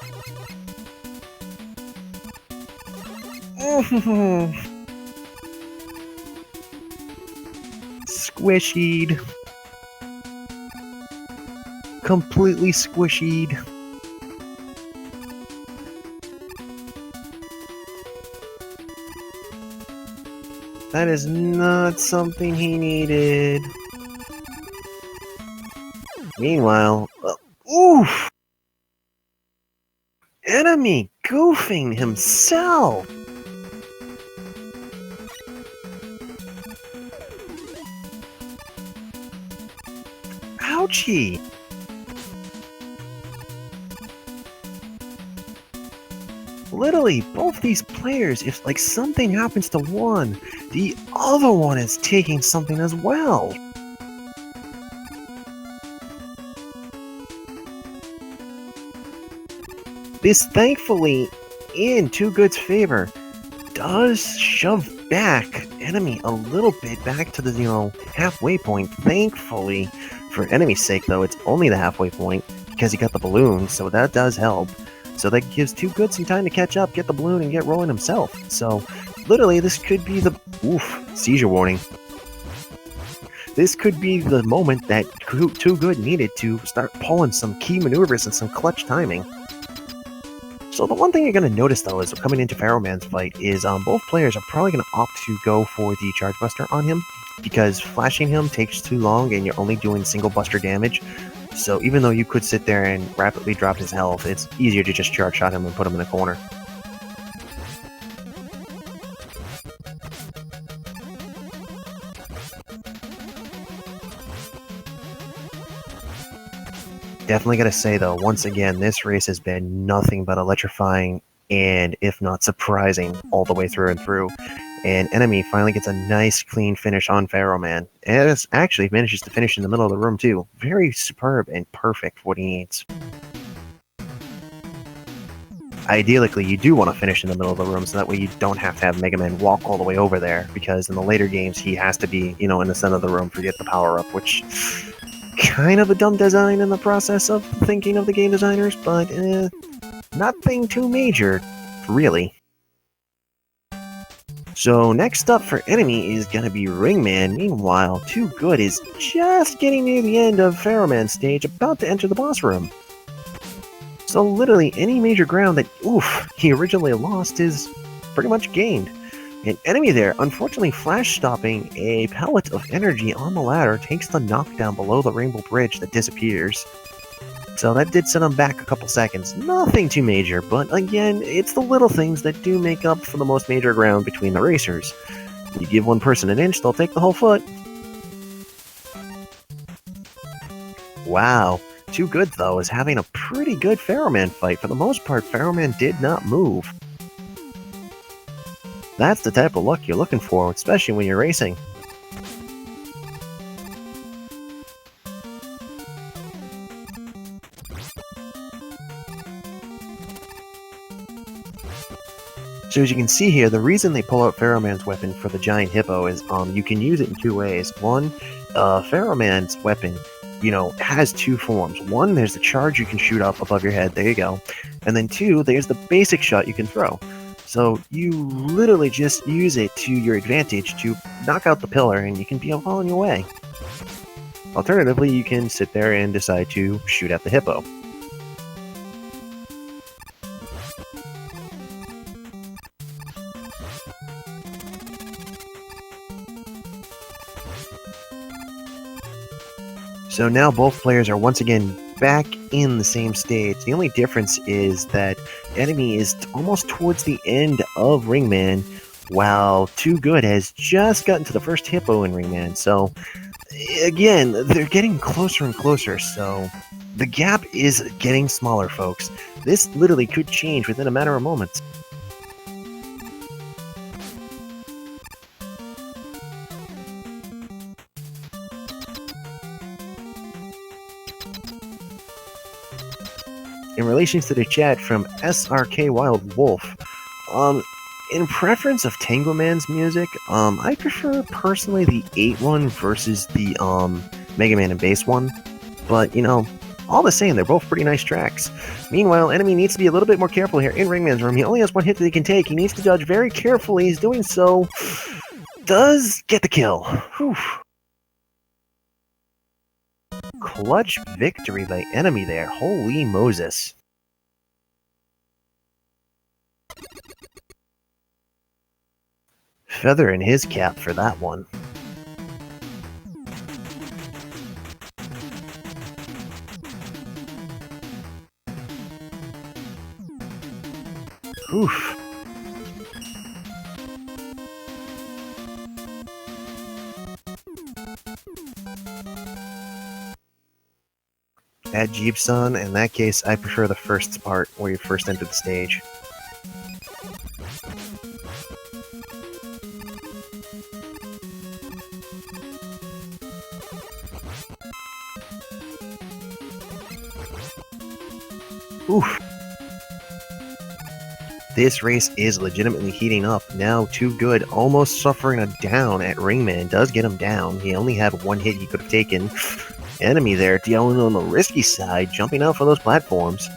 Squishied. Completely squishied. That is not something he needed. Meanwhile, oof! Enemy goofing himself! Ouchie! Literally, both these players, if something happens to one, the other one is taking something as well. This, thankfully, in 2wogood's favor, does shove back Enemy a little bit back to the, halfway point. Thankfully, for Enemy's sake, though, it's only the halfway point because he got the balloon, so that does help. So that gives 2wogood some time to catch up, get the balloon, and get rolling himself. So, literally, this could be the... Oof, seizure warning. This could be the moment that 2wogood needed to start pulling some key maneuvers and some clutch timing. So the one thing you're going to notice, though, is coming into Pharaoh Man's fight, is both players are probably going to opt to go for the Charge Buster on him, because flashing him takes too long and you're only doing single buster damage. So even though you could sit there and rapidly drop his health, it's easier to just charge shot him and put him in a corner. Definitely gotta say, though, once again, this race has been nothing but electrifying and, if not surprising, all the way through and through. And Enemy finally gets a nice, clean finish on Pharaoh Man. And it actually manages to finish in the middle of the room, too. Very superb and perfect for what he needs. Ideally, you do want to finish in the middle of the room, so that way you don't have to have Mega Man walk all the way over there, because in the later games, he has to be, in the center of the room to get the power-up, which... kind of a dumb design in the process of thinking of the game designers, but nothing too major, really. So next up for Enemy is gonna be Ringman. Meanwhile, 2wogood is just getting near the end of Pharaoh Man's stage, about to enter the boss room. So literally any major ground that, he originally lost is pretty much gained. And Enemy there, unfortunately flash stopping a pellet of energy on the ladder, takes the knockdown below the Rainbow Bridge that disappears. So that did set him back a couple seconds. Nothing too major, but again, it's the little things that do make up for the most major ground between the racers. You give one person an inch, they'll take the whole foot. Wow, Too Good, though, is having a pretty good Pharaohman fight. For the most part, Pharaohman did not move. That's the type of luck you're looking for, especially when you're racing. So as you can see here, the reason they pull out Pharaohman's weapon for the giant hippo is you can use it in two ways. One, Pharaohman's weapon, has two forms. One, there's the charge you can shoot up above your head, there you go. And then two, there's the basic shot you can throw. So you literally just use it to your advantage to knock out the pillar and you can be well on your way. Alternatively, you can sit there and decide to shoot at the hippo. So now both players are once again back in the same stage. The only difference is that Enemy is almost towards the end of Ringman, while Too Good has just gotten to the first hippo in Ringman. So again, they're getting closer and closer, so the gap is getting smaller, folks. This literally could change within a matter of moments. In relation to the chat from SRK Wild Wolf, in preference of Tango Man's music, I prefer personally the 8 one versus the Mega Man and Bass one, but all the same, they're both pretty nice tracks. Meanwhile, Enemy needs to be a little bit more careful here in Ringman's room. He only has one hit that he can take. He needs to dodge very carefully. He's doing so. Does get the kill. Whew. Clutch victory by Enemy there. Holy Moses. Feather in his cap for that one. Oof. At Jeepson, in that case, I prefer the first part where you first enter the stage. Oof. This race is legitimately heating up. Now Too Good almost suffering a down at Ringman. Does get him down. He only had one hit he could have taken. Enemy there dealing on the risky side, jumping out for those platforms.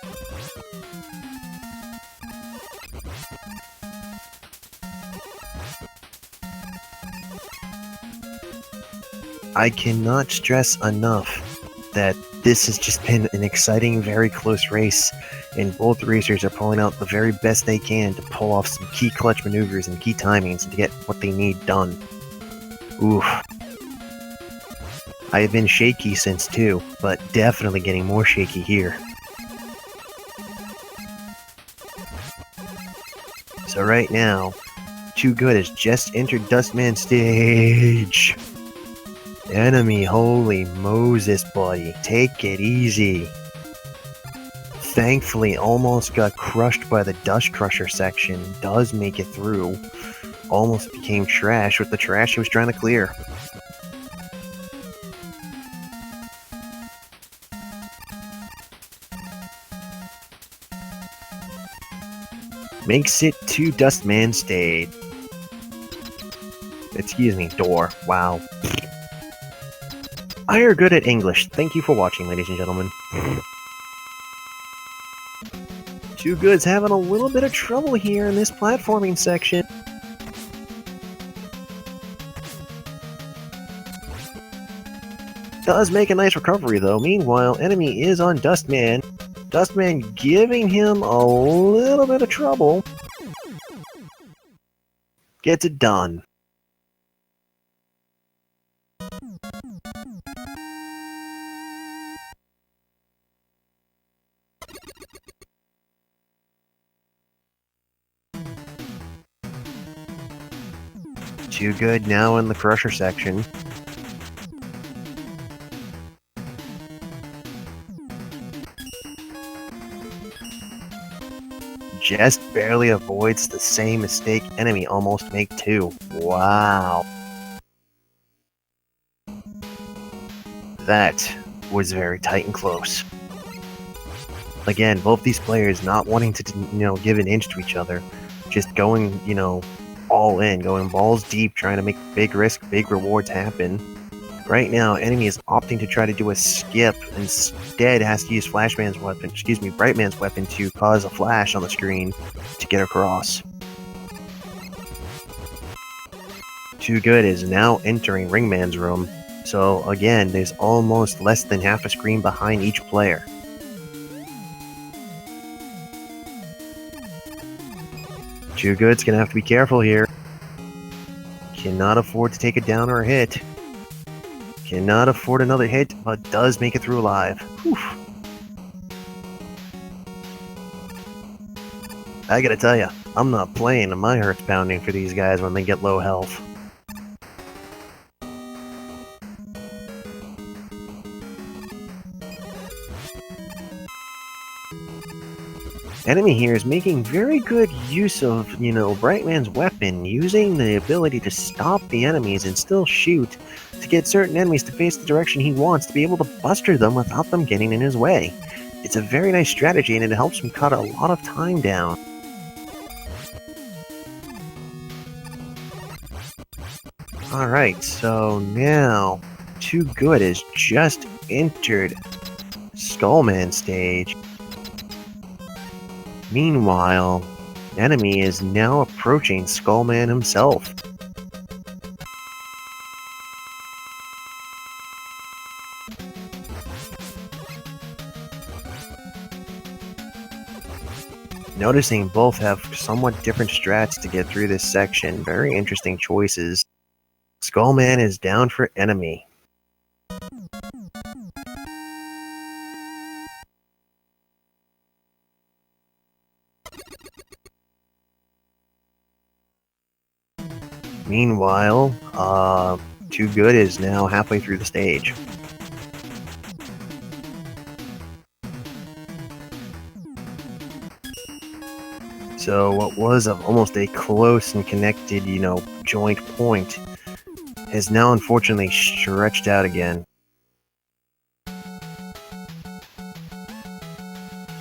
I cannot stress enough that this has just been an exciting, very close race, and both racers are pulling out the very best they can to pull off some key clutch maneuvers and key timings and to get what they need done. Oof. I have been shaky since 2, but definitely getting more shaky here. So right now, Too Good has just entered Dustman stage. Enemy, holy Moses, buddy. Take it easy. Thankfully, almost got crushed by the Dust Crusher section. Does make it through. Almost became trash with the trash he was trying to clear. Makes it to Dustman stage. Excuse me, door. Wow. I are good at English. Thank you for watching, ladies and gentlemen. Too Good's having a little bit of trouble here in this platforming section. Does make a nice recovery, though. Meanwhile, Enemy is on Dustman. Dustman giving him a little bit of trouble. Gets it done. Too Good now in the Crusher section. just barely avoids the same mistake Enemy almost made too. Wow. That was very tight and close. Again, both these players not wanting to, give an inch to each other, just going, all in, going balls deep, trying to make big risk, big rewards happen. Right now, Enemy is opting to try to do a skip, instead has to use Brightman's weapon to cause a flash on the screen to get across. 2wogood is now entering Ringman's room, so again, there's almost less than half a screen behind each player. 2wogood's gonna have to be careful here. Cannot afford to take a down or a hit. Cannot afford another hit, but does make it through alive. Whew. I gotta tell ya, I'm not playing and my heart's pounding for these guys when they get low health. Enemy here is making very good use of, Brightman's weapon, using the ability to stop the enemies and still shoot to get certain enemies to face the direction he wants to be able to buster them without them getting in his way. It's a very nice strategy and it helps him cut a lot of time down. Alright, so now 2wogood has just entered Skullman stage. Meanwhile, Enemy is now approaching Skullman himself. Noticing both have somewhat different strats to get through this section, very interesting choices. Skullman is down for Enemy. Meanwhile, 2wogood is now halfway through the stage. So what was almost a close and connected, joint point has now unfortunately stretched out again.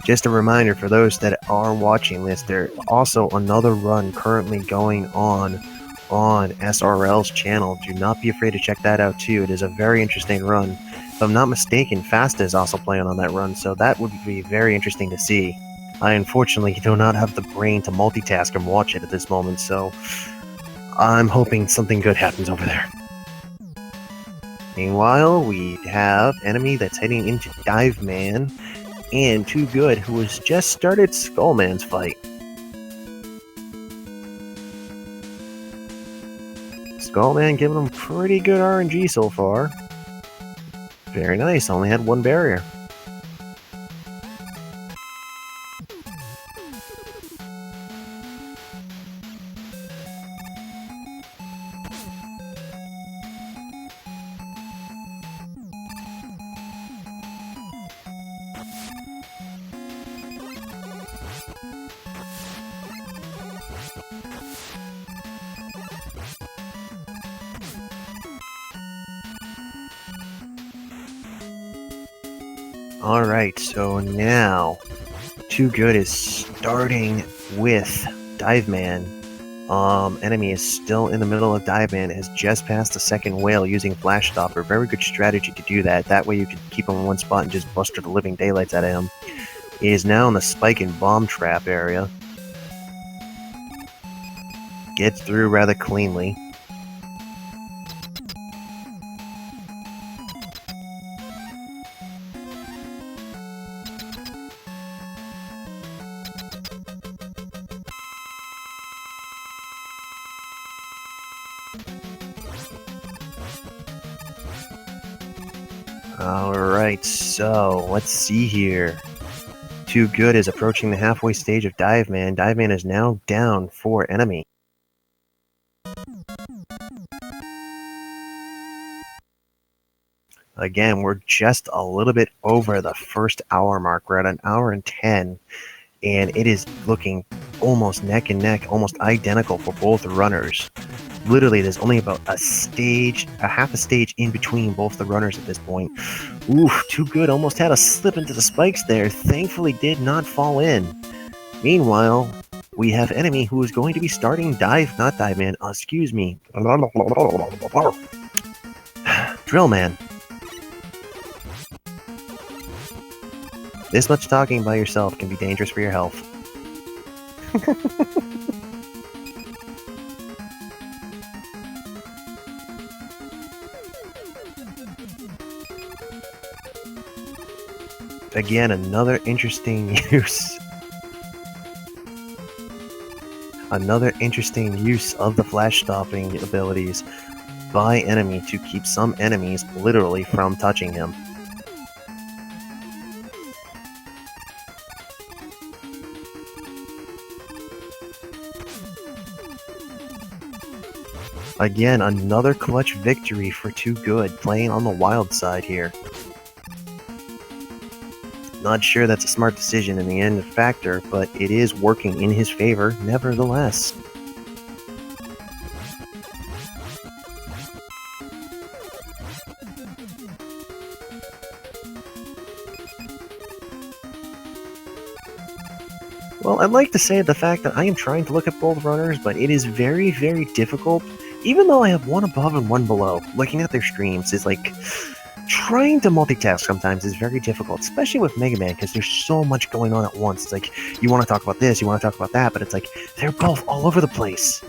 Just a reminder for those that are watching this, there's also another run currently going on SRL's channel. Do not be afraid to check that out too. It is a very interesting run. If I'm not mistaken, Fasta is also playing on that run, so that would be very interesting to see. I unfortunately do not have the brain to multitask and watch it at this moment, so I'm hoping something good happens over there. Meanwhile, we have Enemy that's heading into Dive Man, and 2wogood, who has just started Skullman's fight. Skullman giving him pretty good RNG so far. Very nice, only had one barrier. Alright, so now 2wogood is starting with Dive Man. Enemy is still in the middle of Dive Man, has just passed the second whale using Flash Stopper. Very good strategy to do that. That way you can keep him in one spot and just buster the living daylights out of him. He is now in the Spike and Bomb Trap area. Gets through rather cleanly. Alright, so let's see here. 2wogood is approaching the halfway stage of Dive Man. Dive Man is now down for Enemy. Again, we're just a little bit over the first hour mark. We're at an hour and 10. and it is looking almost neck and neck, almost identical for both runners. Literally, there's only about a half a stage in between both the runners at this point. Oof, 2wogood almost had a slip into the spikes there. Thankfully did not fall in. Meanwhile, we have enemy who is going to be starting not dive man, excuse me. Drill man. This much talking by yourself can be dangerous for your health. Again, another interesting use. Another interesting use of the flash stopping abilities by enemy to keep some enemies literally from touching him. Again, another clutch victory for 2wogood, playing on the wild side here. Not sure that's a smart decision in the end factor, but it is working in his favor nevertheless. Well, I'd like to say the fact that I am trying to look at both runners, but it is very, very difficult. Even though I have one above and one below, looking at their streams is like... Trying to multitask sometimes is very difficult, especially with Mega Man, because there's so much going on at once. It's like, you want to talk about this, you want to talk about that, but it's like, they're both all over the place.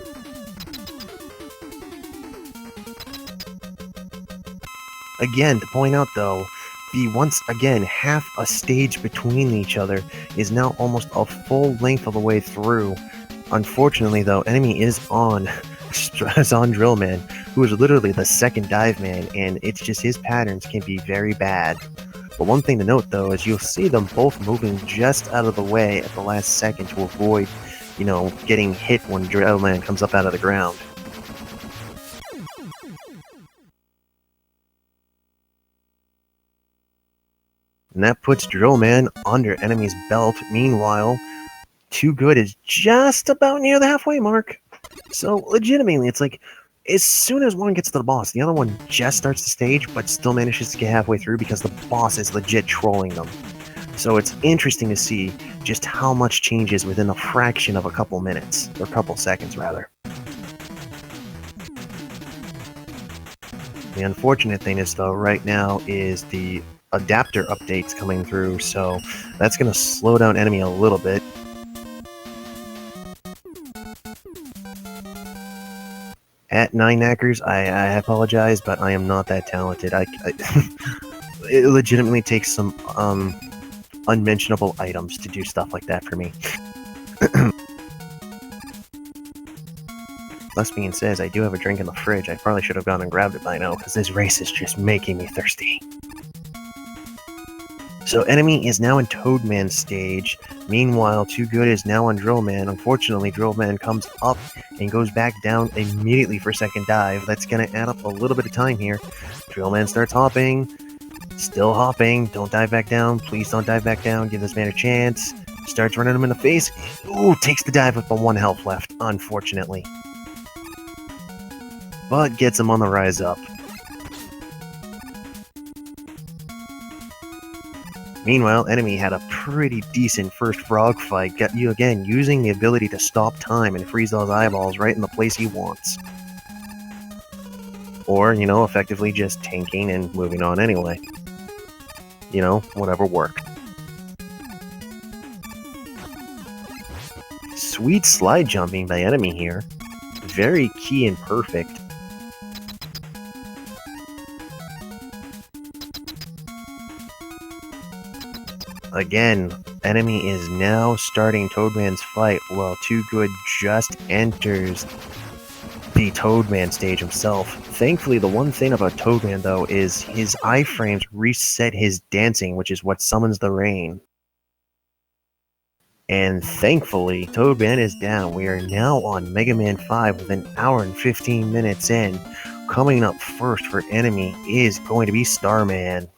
Again, to point out though, the once again half a stage between each other is now almost a full length of the way through. Unfortunately though, enemy is on Drill Man, who is literally the second dive man, and it's just his patterns can be very bad. But one thing to note though is you'll see them both moving just out of the way at the last second to avoid, you know, getting hit when Drill Man comes up out of the ground. And that puts Drill Man under enemy's belt. Meanwhile, 2wogood is just about near the halfway mark. So, legitimately, it's like, as soon as one gets to the boss, the other one just starts the stage, but still manages to get halfway through because the boss is legit trolling them. So it's interesting to see just how much changes within a fraction of a couple minutes, or a couple seconds, rather. The unfortunate thing is, though, right now is the adapter updates coming through, so that's going to slow down enemy a little bit. At 9knackers, I apologize, but I am not that talented. It legitimately takes some unmentionable items to do stuff like that for me. Thus being said, I do have a drink in the fridge. I probably should have gone and grabbed it by now, because this race is just making me thirsty. So enemy is now in Toadman's stage. Meanwhile, 2wogood is now on Drillman. Unfortunately, Drillman comes up and goes back down immediately for second dive. That's going to add up a little bit of time here. Drillman starts hopping. Still hopping. Don't dive back down. Please don't dive back down. Give this man a chance. Starts running him in the face. Ooh, takes the dive with the 1 health left, unfortunately. But gets him on the rise up. Meanwhile, enemy had a pretty decent first frog fight, got you again using the ability to stop time and freeze those eyeballs right in the place he wants. Or, you know, effectively just tanking and moving on anyway. You know, whatever worked. Sweet slide jumping by enemy here. Very key and perfect. Again, enemy is now starting Toadman's fight while 2wogood just enters the Toadman stage himself. Thankfully, the one thing about Toadman, though, is his iframes reset his dancing, which is what summons the rain. And thankfully, Toadman is down. We are now on Mega Man 5 with an hour and 15 minutes in. Coming up first for enemy is going to be Starman.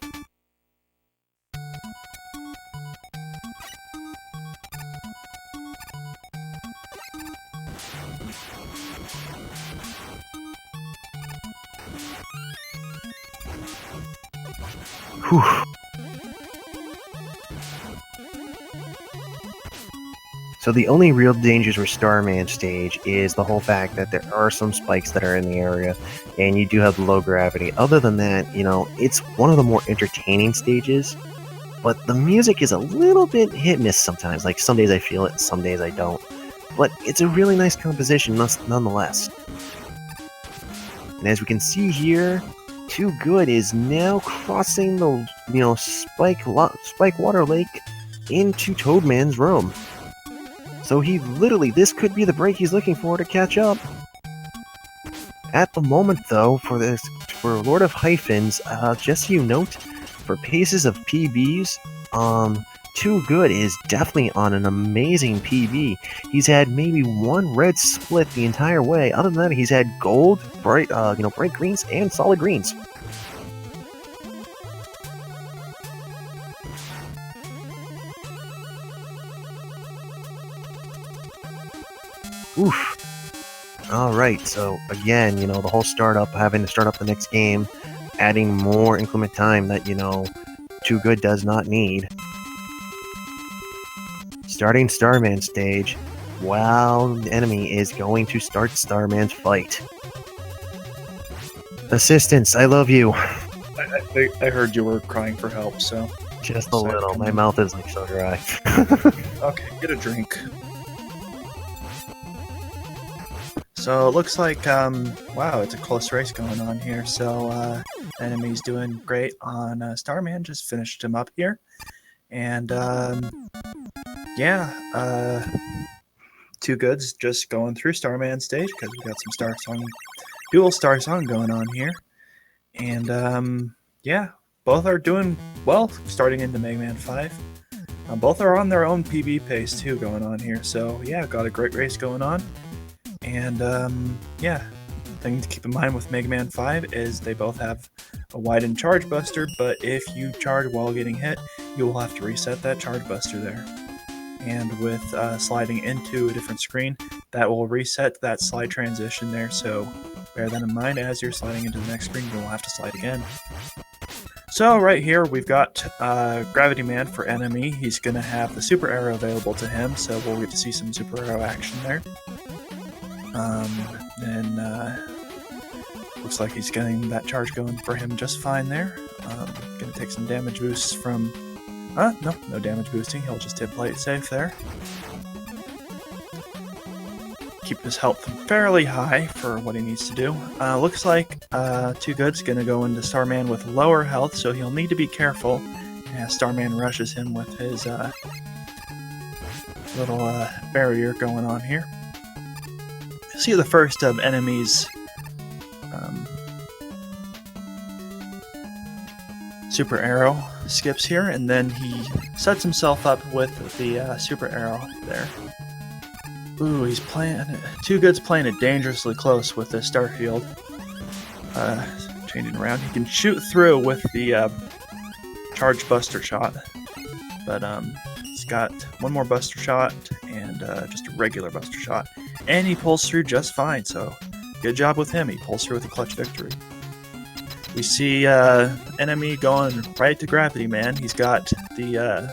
Whew. So the only real dangers for Starman stage is the whole fact that there are some spikes that are in the area, and you do have low gravity. Other than that, you know, it's one of the more entertaining stages, but the music is a little bit hit-miss sometimes. Like, some days I feel it, some days I don't. But it's a really nice composition nonetheless. And as we can see here, 2wogood is now crossing the, you know, spike water lake into Toadman's room. So he literally, this could be the break he's looking for to catch up. At the moment, though, for Lord of Hyphens, just so you note, for paces of PBs, 2wogood is definitely on an amazing PB. He's had maybe one red split the entire way. Other than that, he's had gold, bright greens, and solid greens. Oof. Alright, so again, you know, the whole having to start up the next game, adding more inclement time that, you know, 2wogood does not need. Starting Starman stage, while the enemy is going to start Starman's fight. Assistance, I love you. I heard you were crying for help, so... Just a little, my mouth is like so dry. Okay, get a drink. So it looks like, wow, it's a close race going on here. So enemy's doing great on Starman, just finished him up here. And yeah, 2wogood's just going through Starman stage because we got some dual Star Song going on here. And yeah, both are doing well starting into Mega Man 5. Both are on their own PB pace too going on here. So yeah, got a great race going on. And yeah, thing to keep in mind with Mega Man 5 is they both have a widened charge buster, but if you charge while getting hit, you will have to reset that charge buster there. And with sliding into a different screen, that will reset that slide transition there, so bear that in mind as you're sliding into the next screen, you'll have to slide again. So right here we've got Gravity Man for enemy. He's going to have the super arrow available to him, so we'll get to see some super arrow action there. Looks like he's getting that charge going for him just fine there. Gonna take some damage boosts from... no damage boosting, he'll just play it safe there. Keep his health fairly high for what he needs to do. Looks like 2wogood's gonna go into Starman with lower health, so he'll need to be careful as Starman rushes him with his little barrier going on here. See the first of enemies super arrow skips here, and then he sets himself up with the super arrow there. Ooh, he's playing... 2wogood's playing it dangerously close with the Starfield. Changing around. He can shoot through with the charge buster shot, but he's got one more buster shot and just a regular buster shot. And he pulls through just fine, so good job with him. He pulls through with a clutch victory. We see enemy going right to Gravity Man. He's got a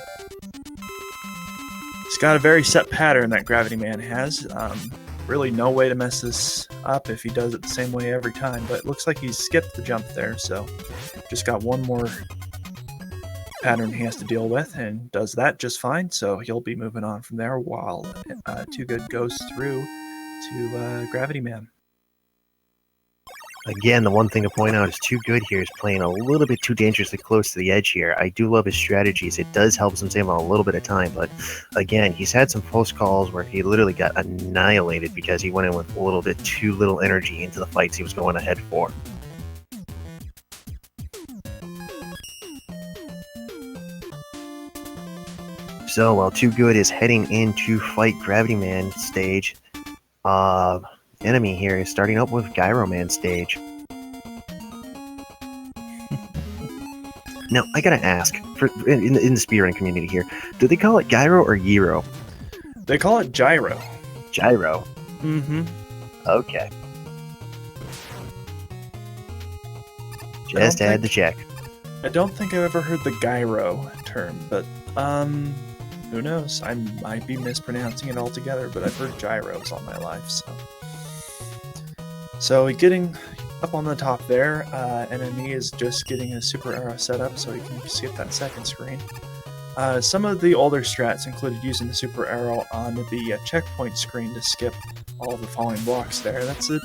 very set pattern that Gravity Man has. Really no way to mess this up if he does it the same way every time, but it looks like he's skipped the jump there, so just got one more pattern he has to deal with, and does that just fine, so he'll be moving on from there while 2wogood goes through to Gravity Man. Again, the one thing to point out is 2wogood here is playing a little bit too dangerously close to the edge here. I do love his strategies. It does help him save on a little bit of time, but again, he's had some close calls where he literally got annihilated because he went in with a little bit too little energy into the fights he was going ahead for. So while 2wogood is heading in to fight Gravity Man stage, enemy here is starting up with Gyro Man stage. Now, I gotta ask, in the speedrun community here, do they call it Gyro or Gyro? They call it Gyro. Gyro? Mm-hmm. Okay. Just had to check. I don't think I've ever heard the gyro term, but who knows? I might be mispronouncing it altogether, but I've heard gyros all my life, so. So getting up on the top there, NME is just getting his super arrow set up so he can skip that second screen. Some of the older strats included using the super arrow on the checkpoint screen to skip all of the falling blocks there. That's a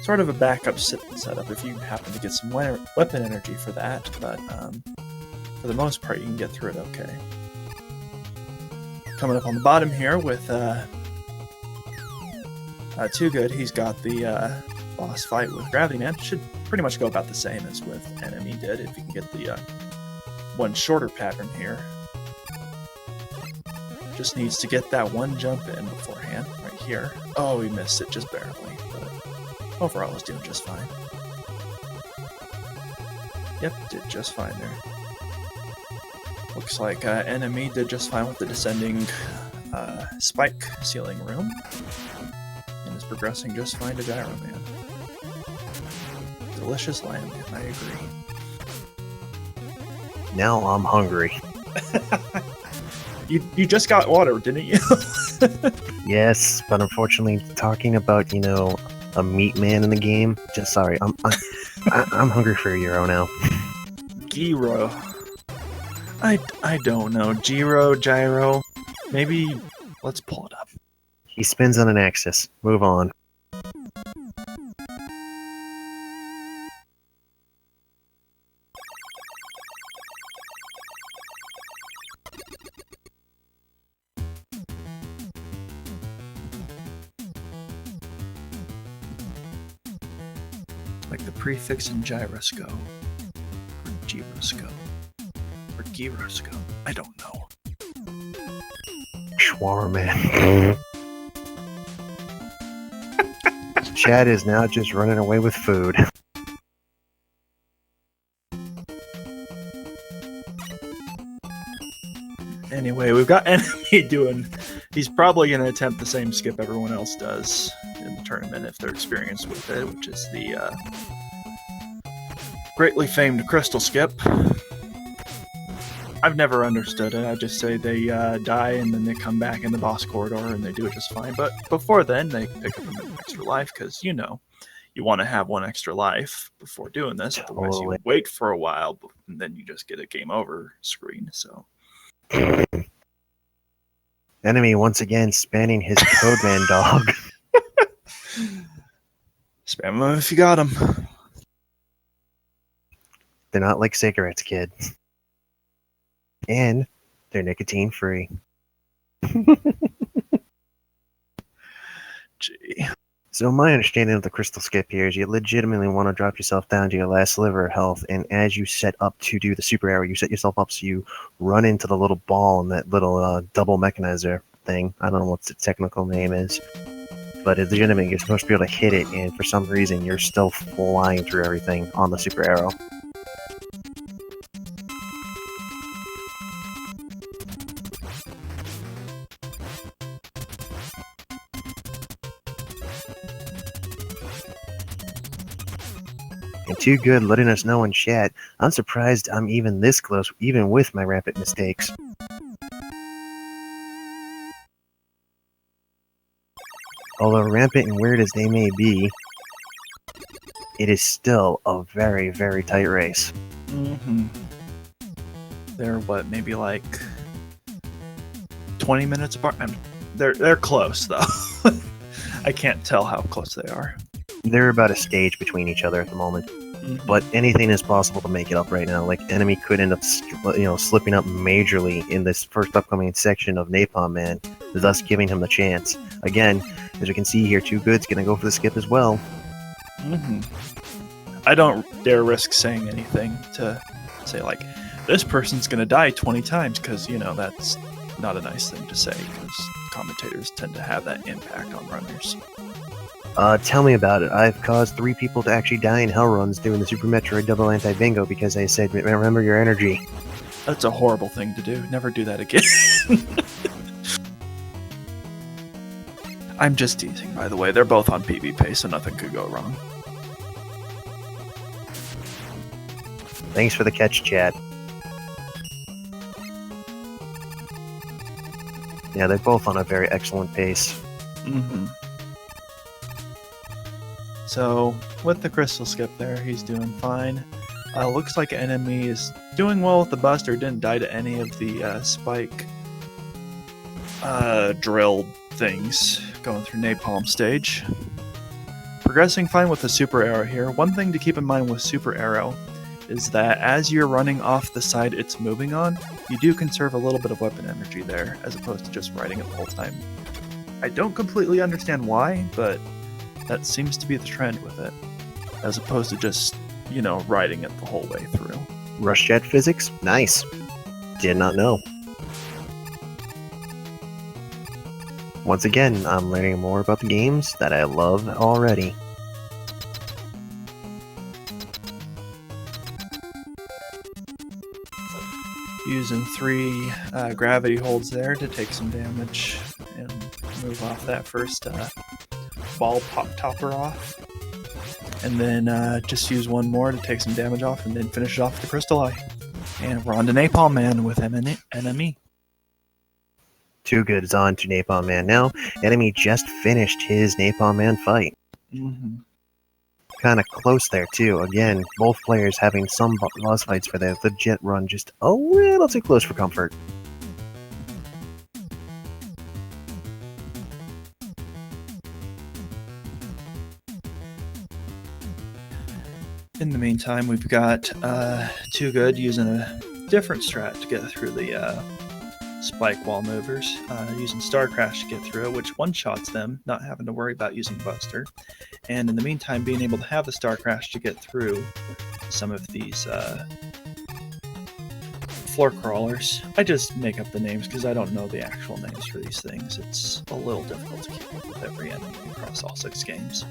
sort of a backup setup if you happen to get some weapon energy for that, but for the most part you can get through it okay. Coming up on the bottom here with 2wogood, he's got the boss fight with Gravity Man. Should pretty much go about the same as with NME did if you can get the one shorter pattern here. Just needs to get that one jump in beforehand, right here. Oh, he missed it just barely, but overall he's doing just fine. Yep, did just fine there. Looks like NME did just fine with the descending spike ceiling room, and is progressing just fine to Gyro Man. Delicious land, I agree. Now I'm hungry. You just got water, didn't you? Yes, but unfortunately, talking about, you know, a meat man in the game, just sorry, I'm hungry for a Euro now. Gyro. I don't know. Gyro. Maybe let's pull it up. He spins on an axis. Move on. Like the prefix in gyroscope, or gyroscope, or gyroscope. I don't know. Shawarma. Chad is now just running away with food. Anyway, we've got NME doing. He's probably going to attempt the same skip everyone else does in the tournament if they're experienced with it, which is the greatly famed crystal skip. I've never understood it. I just say they die and then they come back in the boss corridor and they do it just fine. But before then, they pick up an extra life because, you know, you want to have one extra life before doing this. Otherwise, you wait for a while and then you just get a game over screen. So. Enemy once again spanning his Codeman dog. Spam them if you got them. They're not like cigarettes, kid. And they're nicotine free. Gee. So my understanding of the crystal skip here is you legitimately want to drop yourself down to your last sliver of health, and as you set up to do the super arrow, you set yourself up so you run into the little ball and that little double mechanizer thing. I don't know what the technical name is, but it's legitimate. You're supposed to be able to hit it, and for some reason you're still flying through everything on the super arrow. And 2wogood letting us know in chat, I'm surprised I'm even this close, even with my rapid mistakes. Although rampant and weird as they may be, it is still a very, very tight race. Mm-hmm. They're what, maybe like 20 minutes apart? They're close though. I can't tell how close they are. They're about a stage between each other at the moment. Mm-hmm. But anything is possible to make it up right now. Like, NME could end up, slipping up majorly in this first upcoming section of Napalm Man, thus giving him the chance. Again, as we can see here, 2wogood's gonna go for the skip as well. Mm-hmm. I don't dare risk saying anything to say, like, this person's gonna die 20 times, because, you know, that's not a nice thing to say, because commentators tend to have that impact on runners. Tell me about it. I've caused 3 people to actually die in hell runs doing the Super Metroid double anti-bingo because I said, remember your energy. That's a horrible thing to do. Never do that again. I'm just teasing, by the way. They're both on PvP, so nothing could go wrong. Thanks for the catch, Chad. Yeah, they're both on a very excellent pace. Mm-hmm. So, with the crystal skip there, he's doing fine. Looks like Enemy is doing well with the Buster. Didn't die to any of the spike drill things going through Napalm stage. Progressing fine with the Super Arrow here. One thing to keep in mind with Super Arrow is that as you're running off the side it's moving on, you do conserve a little bit of weapon energy there, as opposed to just riding it the whole time. I don't completely understand why, but that seems to be the trend with it, as opposed to just, riding it the whole way through. Rush jet physics? Nice. Did not know. Once again, I'm learning more about the games that I love already. Using 3 gravity holds there to take some damage and move off that first ball pop topper off. And then just use 1 more to take some damage off and then finish it off with the Crystal Eye. And we're on to Napalm Man with Enemy. 2wogood is on to Napalm Man now. Enemy just finished his Napalm Man fight. Mm-hmm. Kind of close there too. Again, both players having some boss fights for their legit run just a little too close for comfort. In the meantime, we've got 2wogood using a different strat to get through the spike wall movers, using Star Crash to get through it, which one-shots them, not having to worry about using Buster. And in the meantime, being able to have the Star Crash to get through some of these floor crawlers. I just make up the names because I don't know the actual names for these things. It's a little difficult to keep up with every enemy across all 6 games.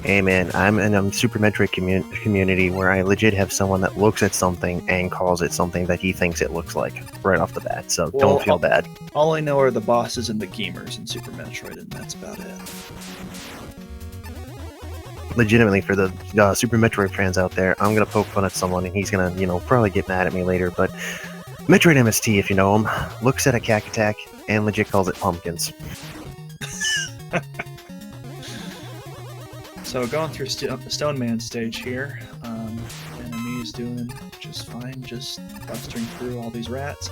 Hey man, I'm in a Super Metroid community where I legit have someone that looks at something and calls it something that he thinks it looks like right off the bat, so don't feel bad. All I know are the bosses and the gamers in Super Metroid, and that's about it. Legitimately, for the Super Metroid fans out there, I'm gonna poke fun at someone and he's gonna, probably get mad at me later, but Metroid MST, if you know him, looks at a Cack Attack and legit calls it pumpkins. So going through Stone Man stage here, Enemy is doing just fine, just busting through all these rats.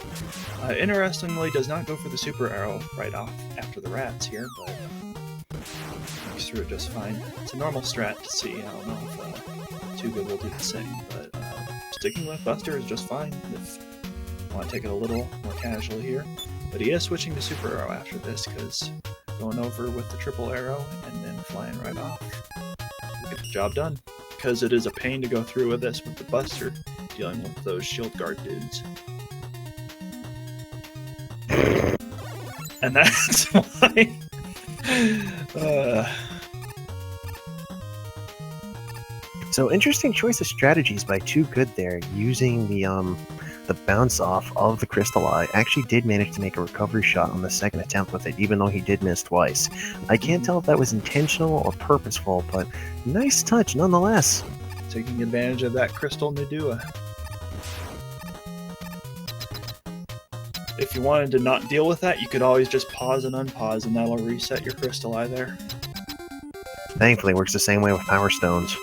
Interestingly, does not go for the Super Arrow right off after the rats here, but makes through it just fine. It's a normal strat to see. I don't know if 2wogood will do the same, but sticking with Buster is just fine if you want to take it a little more casually here. But he is switching to Super Arrow after this, because going over with the triple arrow and then flying right off will get the job done. Because it is a pain to go through with this with the Buster, dealing with those shield guard dudes. And that's why... So interesting choice of strategies by 2wogood there, using the bounce off of the Crystal Eye. Actually did manage to make a recovery shot on the second attempt with it, even though he did miss twice. I can't tell if that was intentional or purposeful, but nice touch nonetheless. Taking advantage of that Crystal Nidua. If you wanted to not deal with that, you could always just pause and unpause, and that'll reset your Crystal Eye there. Thankfully, it works the same way with Power Stones.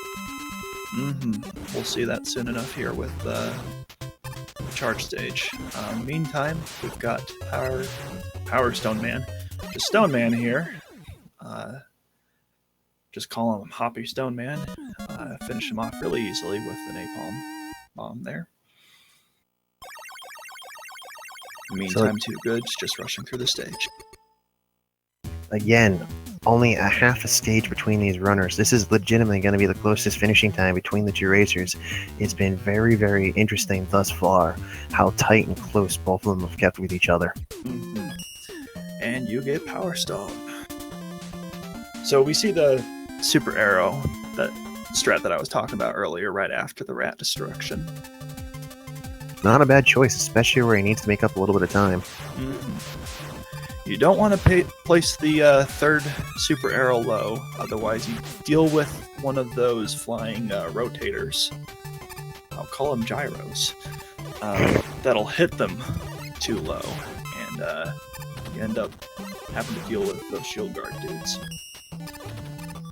We'll see that soon enough here with the charge stage. Meantime, we've got Power Stone Man. The Stone Man here. Just call him Hoppy Stone Man. Finish him off really easily with the Napalm Bomb there. Meantime, 2wogood's just rushing through the stage. Again, only a half a stage between these runners. This is legitimately going to be the closest finishing time between the two racers. It's been very, very interesting thus far how tight and close both of them have kept with each other. And you get Power Stone. So we see the Super Arrow, that strat that I was talking about earlier, right after the rat destruction. Not a bad choice, especially where he needs to make up a little bit of time. You don't want to place the third Super Arrow low, otherwise you deal with one of those flying rotators I'll call them gyros, that'll hit them too low, and you end up having to deal with those shield guard dudes.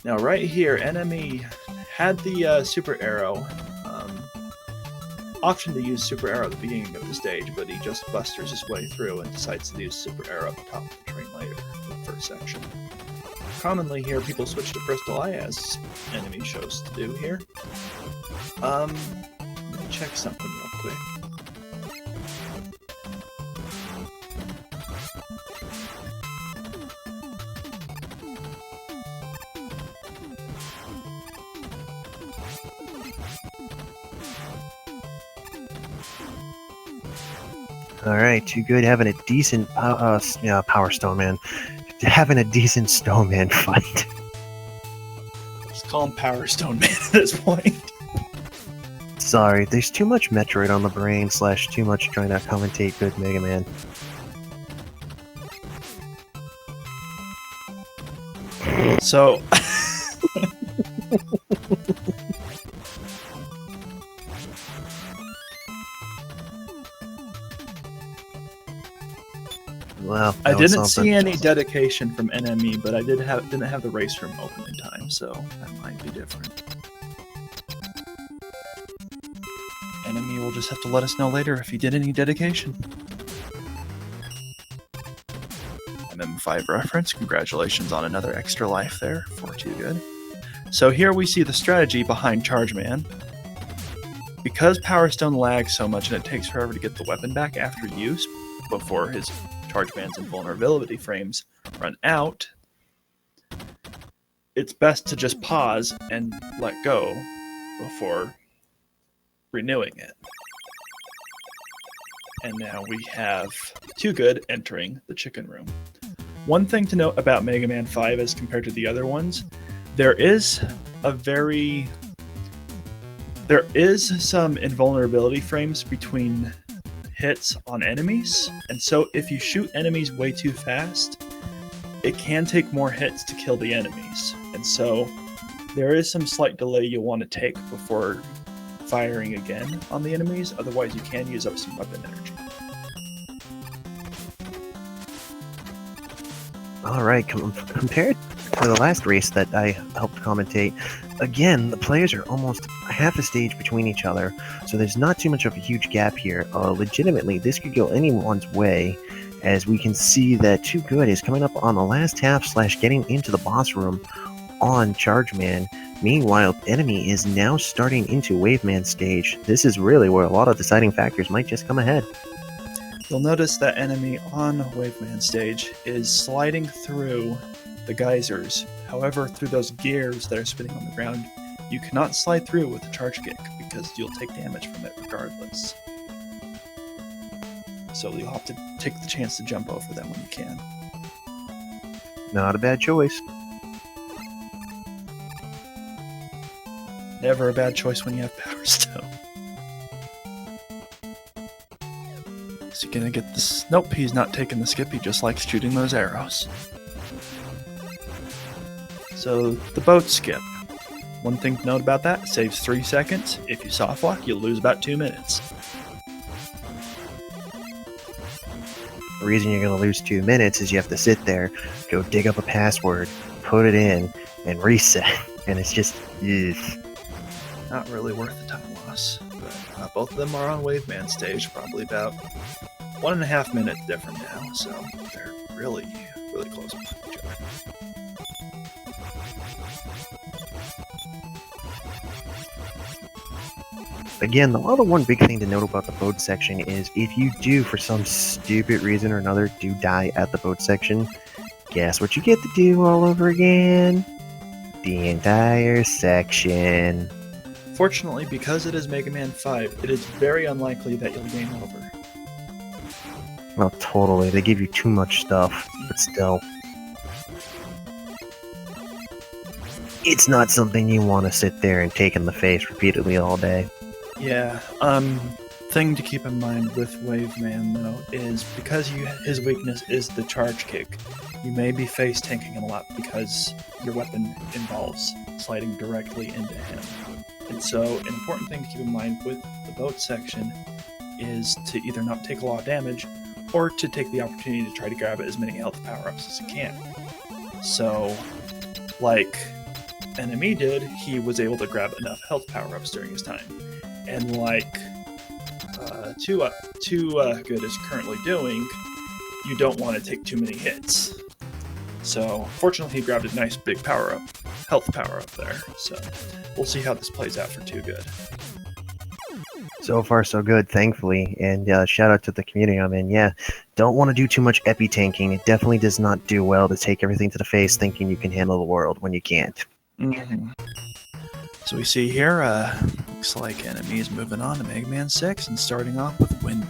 Now right here, NME had the super arrow, option to use super arrow at the beginning of the stage, but he just busters his way through and decides to use super arrow at the top of the train later in the first section. Commonly here, people switch to Crystal Eye, as NME chose to do here. Let me check something real quick. Alright, 2wogood having a decent Power Stone Man. Having a decent Stone Man fight. Just call him Power Stone Man at this point. Sorry, there's too much Metroid on the brain, / too much trying to commentate good Mega Man. So... Well, I didn't see any dedication from NME, but I didn't have the race room open in time, so that might be different. NME will just have to let us know later if he did any dedication. MM5 reference, congratulations on another extra life there for 2wogood. So here we see the strategy behind Charge Man. Because Power Stone lags so much and it takes forever to get the weapon back after use, before his Charge Man's invulnerability frames run out, it's best to just pause and let go before renewing it. And now we have 2wogood entering the chicken room. One thing to note about Mega Man 5 as compared to the other ones, there is some invulnerability frames between hits on enemies, and so if you shoot enemies way too fast, it can take more hits to kill the enemies, and so there is some slight delay you'll want to take before firing again on the enemies, otherwise you can use up some weapon energy. Alright, compared to the last race that I helped commentate, again, the players are almost half a stage between each other, so there's not too much of a huge gap here. Legitimately, this could go anyone's way, as we can see that 2wogood is coming up on the last half / getting into the boss room on Charge Man. Meanwhile, NME is now starting into Wave Man stage. This is really where a lot of deciding factors might just come ahead. You'll notice that NME on Wave Man stage is sliding through the geysers. However, through those gears that are spinning on the ground, you cannot slide through with a charge kick because you'll take damage from it regardless. So you'll have to take the chance to jump over them when you can. Not a bad choice. Never a bad choice when you have Power Stone. Is he gonna get this? Nope, he's not taking the skip, he just likes shooting those arrows. So, the boat skip. One thing to note about that, it saves 3 seconds. If you soft lock, you'll lose about 2 minutes. The reason you're going to lose 2 minutes is you have to sit there, go dig up a password, put it in, and reset. And it's just, ugh. Not really worth the time loss. But both of them are on Wave Man stage, probably about 1.5 minutes different now, so they're really, really close to each other. Again, the other one big thing to note about the boat section is if you do, for some stupid reason or another, do die at the boat section, guess what you get to do all over again? The entire section. Fortunately, because it is Mega Man 5, it is very unlikely that you'll game over. Well, totally. They give you too much stuff, but still. It's not something you want to sit there and take in the face repeatedly all day. Yeah, thing to keep in mind with Wave Man, though, is because his weakness is the charge kick, you may be face tanking him a lot because your weapon involves sliding directly into him. And so an important thing to keep in mind with the boat section is to either not take a lot of damage or to take the opportunity to try to grab as many health power-ups as you can. So, like NME did, he was able to grab enough health power-ups during his time. And like 2wogood is currently doing, you don't want to take too many hits. So, fortunately, he grabbed a nice big health power-up there. So, we'll see how this plays out for 2wogood. So far, so good, thankfully. And shout out to the community I'm in. Yeah, don't want to do too much epi tanking. It definitely does not do well to take everything to the face thinking you can handle the world when you can't. Mm-hmm. So we see here, looks like NME is moving on to Mega Man 6 and starting off with Windman.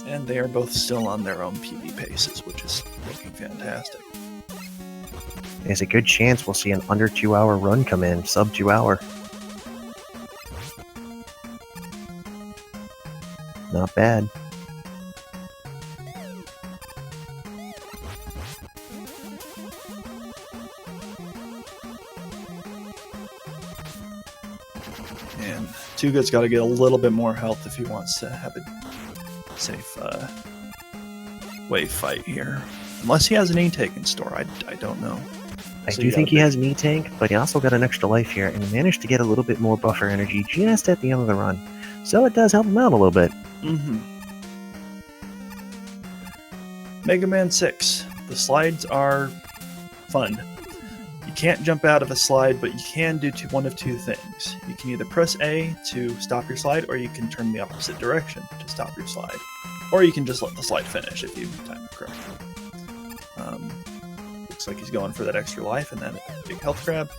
And they are both still on their own PB paces, which is looking fantastic. There's a good chance we'll see an under 2 hour run come in, sub 2 hour. Not bad. And 2wogood's got to get a little bit more health if he wants to have a safe wave fight here. Unless he has an E-Tank in store, I don't know. I do think he has an E-Tank, but he also got an extra life here and managed to get a little bit more buffer energy just at the end of the run. So it does help him out a little bit. Mm-hmm. Mega Man 6. The slides are fun. You can't jump out of a slide, but you can do one of two things. You can either press A to stop your slide, or you can turn the opposite direction to stop your slide. Or you can just let the slide finish if you time it correctly. Looks like he's going for that extra life and then a big health grab.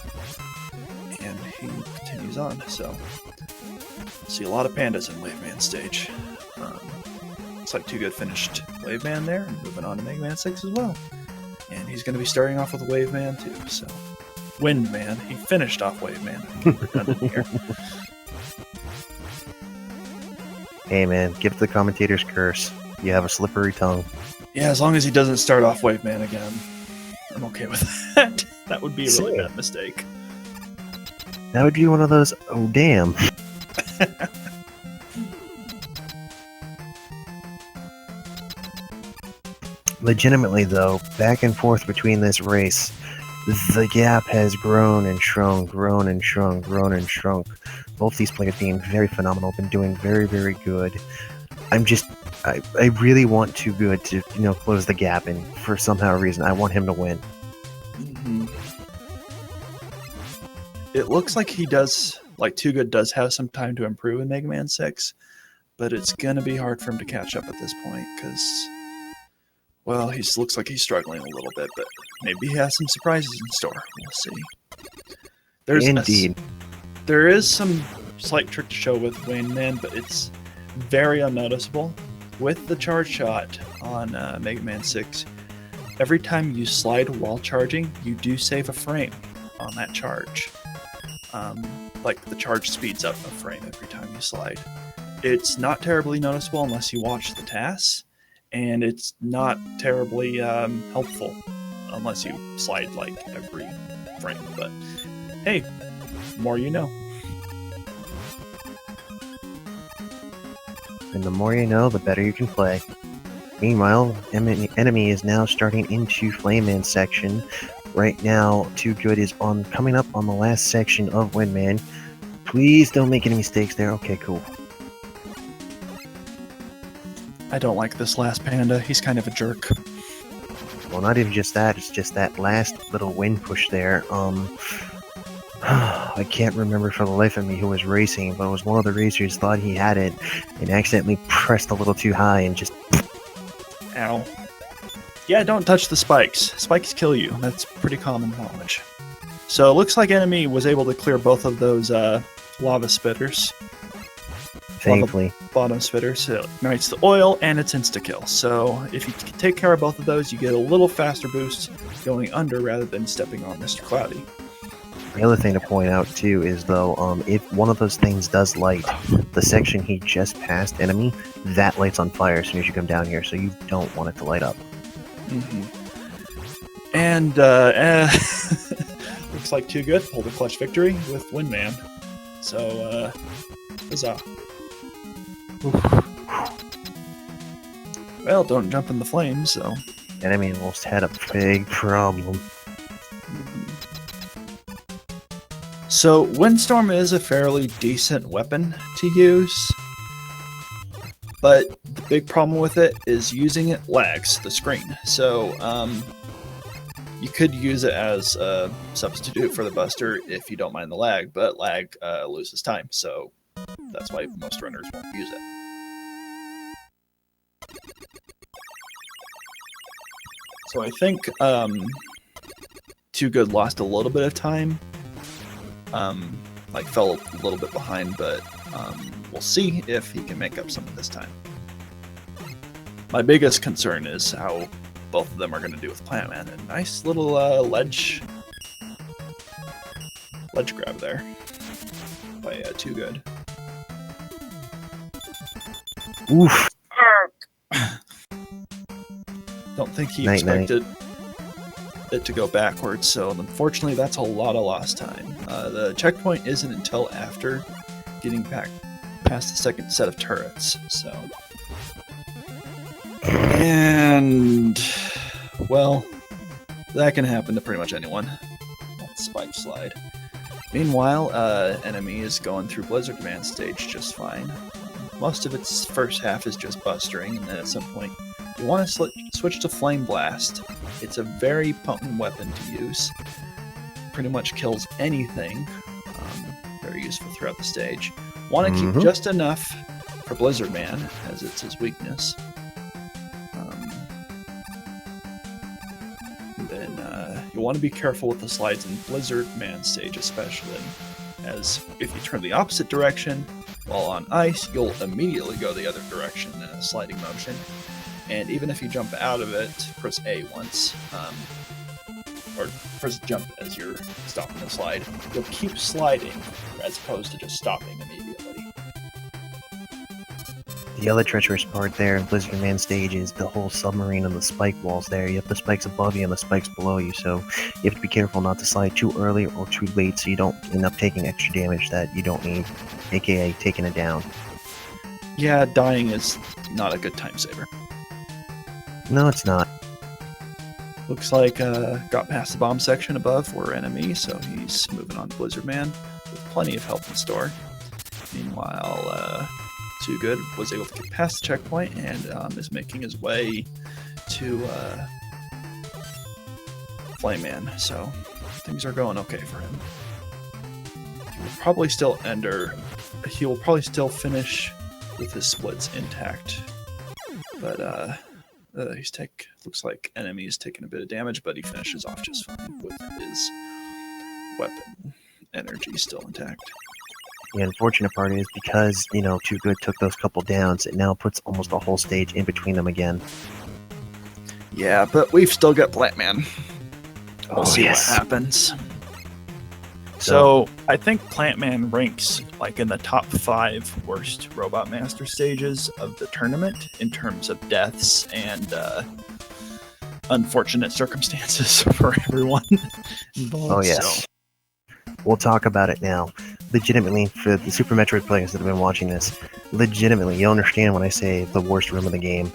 And he continues on, so see a lot of pandas in Wave Man stage. Looks like 2wogood finished Wave Man there and moving on to Mega Man 6 as well. And he's going to be starting off with Wave Man too, so Wind Man. He finished off Wave Man. Redundant here. Hey man, give it the commentator's curse. You have a slippery tongue. Yeah, as long as he doesn't start off Wave Man again, I'm okay with that. That would be a really bad mistake. That would be one of those, oh damn. Legitimately though, back and forth between this race, the gap has grown and shrunk, grown and shrunk, grown and shrunk. Both these players being very phenomenal, been doing very, very good. I really want 2wogood to, close the gap, and for somehow reason, I want him to win. Mm-hmm. It looks like 2wogood does have some time to improve in Mega Man 6, but it's gonna be hard for him to catch up at this point, because, well, he looks like he's struggling a little bit, but maybe he has some surprises in store. We'll see. Indeed. There is some slight trick to show with Windman, but it's very unnoticeable. With the charge shot on Mega Man 6, every time you slide while charging, you do save a frame on that charge. Like the charge speeds up a frame every time you slide. It's not terribly noticeable unless you watch the tasks, and it's not terribly helpful unless you slide like every frame. But hey, more you know. And the more you know, the better you can play. Meanwhile, Enemy is now starting into Flame Man section. Right now, 2wogood is coming up on the last section of Windman. Please don't make any mistakes there. Okay, cool. I don't like this last panda. He's kind of a jerk. Well, not even just that. It's just that last little wind push there. I can't remember for the life of me who was racing, but it was one of the racers thought he had it and accidentally pressed a little too high and just... Ow. Yeah, don't touch the spikes. Spikes kill you. That's pretty common knowledge. So it looks like Enemy was able to clear both of those lava spitters. Thankfully. Bottom spitters. It ignites the oil and it's insta-kill. So if you take care of both of those, you get a little faster boost going under rather than stepping on Mr. Cloudy. The other thing to point out too is though, if one of those things does light, the section he just passed, Enemy, that lights on fire as soon as you come down here, so you don't want it to light up. Mm-hmm. And looks like 2wogood pulled a clutch victory with Windman. So, huzzah. Well, don't jump in the flames, so... Enemy almost had a big problem. So, Windstorm is a fairly decent weapon to use, but the big problem with it is using it lags the screen. So, you could use it as a substitute for the Buster if you don't mind the lag, but lag loses time, so that's why most runners won't use it. So I think 2wogood lost a little bit of time, like fell a little bit behind, but we'll see if he can make up some of this time. My biggest concern is how both of them are going to do with Plantman. A nice little ledge grab there by 2wogood. Oof. Don't think he expected it to go backwards, so unfortunately that's a lot of lost time. The checkpoint isn't until after getting back past the second set of turrets, so... And... well, that can happen to pretty much anyone. That spike slide. Meanwhile, Enemy is going through Blizzard Command stage just fine. Most of its first half is just bustering, and then at some point you want to switch to Flame Blast. It's a very potent weapon to use. Pretty much kills anything. Very useful throughout the stage. Want to keep just enough for Blizzard Man, as it's his weakness. You want to be careful with the slides in Blizzard Man stage especially, as if you turn the opposite direction while on ice, you'll immediately go the other direction in a sliding motion. And even if you jump out of it, press A once, or press jump as you're stopping the slide, you'll keep sliding as opposed to just stopping immediately. The other treacherous part there in Blizzard Man stage is the whole submarine and the spike walls there. You have the spikes above you and the spikes below you, so you have to be careful not to slide too early or too late so you don't end up taking extra damage that you don't need, aka taking it down. Yeah, dying is not a good time saver. No, it's not. Looks like got past the bomb section above for Enemy, so he's moving on to Blizzard Man with plenty of health in store. Meanwhile, 2wogood was able to get past the checkpoint and is making his way to Flame Man, so things are going okay for him. He will probably still finish with his splits intact, but looks like Enemy is taking a bit of damage, but he finishes off just fine with his weapon energy still intact. The unfortunate part is because, 2wogood took those couple downs, it now puts almost a whole stage in between them again. Yeah, but we've still got Plantman. We'll see yes. what happens. So I think Plantman ranks like in the top 5 worst Robot Master stages of the tournament in terms of deaths and unfortunate circumstances for everyone involved. Oh yes. So. We'll talk about it now. Legitimately, for the Super Metroid players that have been watching this, legitimately, you'll understand when I say the worst room of the game.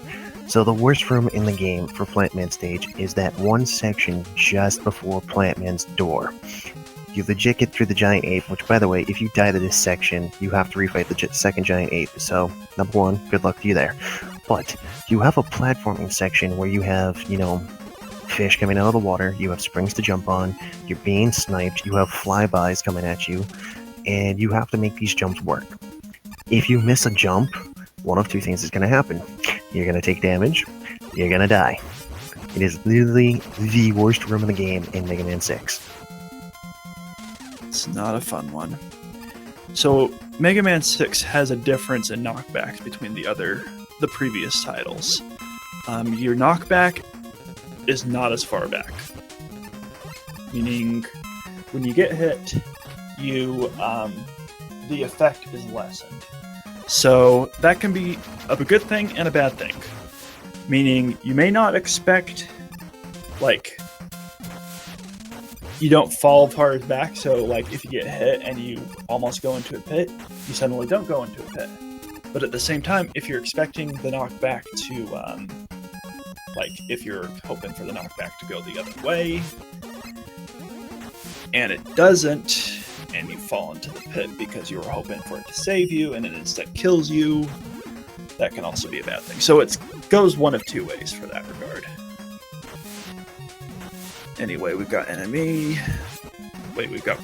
So the worst room in the game for Plantman stage is that one section just before Plantman's door. You legit get through the giant ape, which, by the way, if you die to this section, you have to refight the second giant ape. So, number one, good luck to you there. But you have a platforming section where you have, fish coming out of the water, you have springs to jump on, you're being sniped, you have flybys coming at you, and you have to make these jumps work. If you miss a jump, one of two things is going to happen. You're going to take damage, you're going to die. It is literally the worst room in the game in Mega Man 6. It's not a fun one. So, Mega Man 6 has a difference in knockbacks between the previous titles. Your knockback is not as far back. Meaning, when you get hit, the effect is lessened. So that can be a good thing and a bad thing. Meaning, you may not expect, you don't fall far back. So, like, if you get hit and you almost go into a pit, you suddenly don't go into a pit. But at the same time, if you're expecting the knockback to, like, if you're hoping for the knockback to go the other way, and it doesn't, and you fall into the pit because you were hoping for it to save you, and it instead kills you, that can also be a bad thing. So it goes one of two ways for that regard. Anyway, we've got NME. Wait, we've got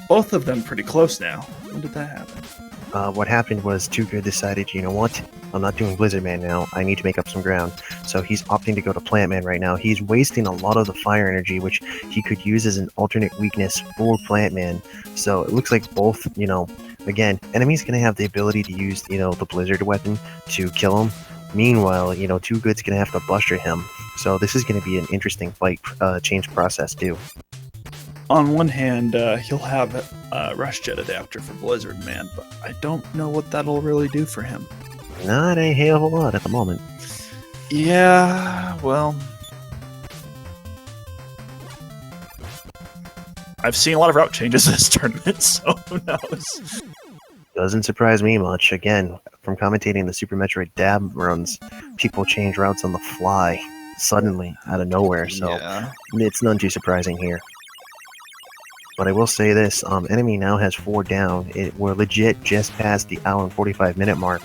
both of them pretty close now. When did that happen? What happened was 2wogood decided, you know what? I'm not doing Blizzard Man now. I need to make up some ground. So he's opting to go to Plant Man right now. He's wasting a lot of the fire energy, which he could use as an alternate weakness for Plant Man. So it looks like both, you know, again, enemy's going to have the ability to use, you know, the Blizzard weapon to kill him. Meanwhile, you know, 2wogood's going to have to buster him. So this is going to be an interesting fight change process too. On one hand, he'll have a Rush Jet adapter for Blizzard Man, but I don't know what that'll really do for him. Not a hell of a lot at the moment. Yeah, well, I've seen a lot of route changes this tournament, so who knows? Doesn't surprise me much. Again, from commentating the Super Metroid Dab runs, people change routes on the fly, suddenly, out of nowhere, so yeah. It's none too surprising here. But I will say this, enemy now has 4 down. We're legit just past the hour and 45-minute mark.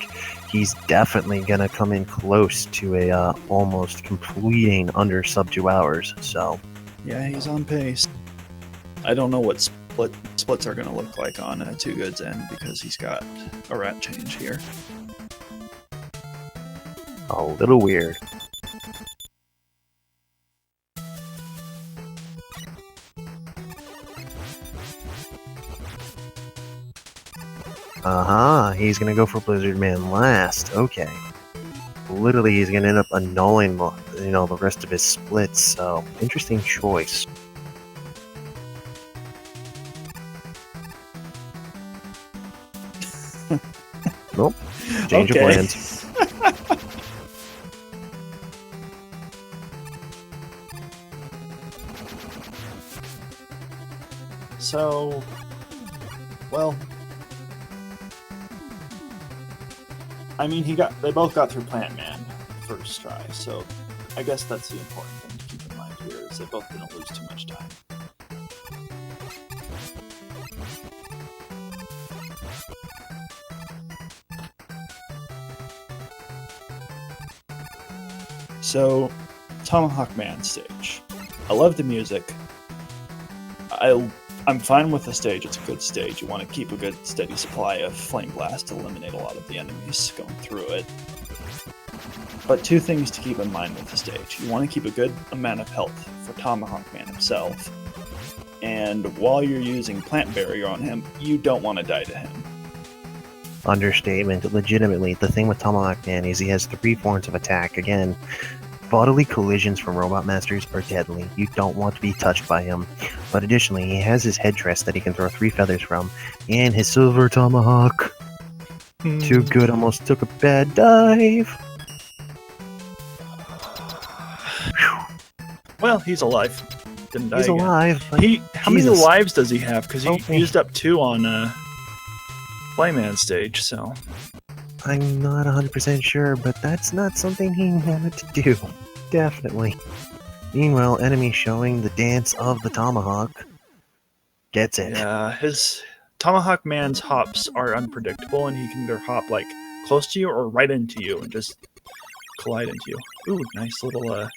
He's definitely going to come in close to a almost completing under sub 2 hours, so... Yeah, he's on pace. I don't know what splits are going to look like on 2wogood's end, because he's got a rat change here. A little weird. He's gonna go for Blizzard Man last. Okay. Literally, he's gonna end up annulling, you know, the rest of his splits, so interesting choice. Nope. Change of plans. So, well, I mean, they both got through Plant Man first try, so I guess that's the important thing to keep in mind here, is they both didn't lose too much time. So, Tomahawk Man stage. I love the music. I'm fine with the stage. It's a good stage. You want to keep a good steady supply of Flame Blast to eliminate a lot of the enemies going through it. But 2 things to keep in mind with the stage. You want to keep a good amount of health for Tomahawk Man himself. And while you're using Plant Barrier on him, you don't want to die to him. Understatement. Legitimately, the thing with Tomahawk Man is he has 3 forms of attack. Again, bodily collisions from Robot Masters are deadly. You don't want to be touched by him. But additionally, he has his headdress that he can throw 3 feathers from, and his Silver Tomahawk. 2wogood almost took a bad dive. Well, he's alive. Didn't die He's again. alive. But How many Jesus. lives does he have? Because he Okay. used up 2 on Flayman stage, so... I'm not 100% sure, but that's not something he wanted to do. Definitely. Meanwhile, enemy showing the dance of the Tomahawk. Gets it. Yeah, his Tomahawk Man's hops are unpredictable, and he can either hop, like, close to you or right into you and just collide into you. Ooh, nice little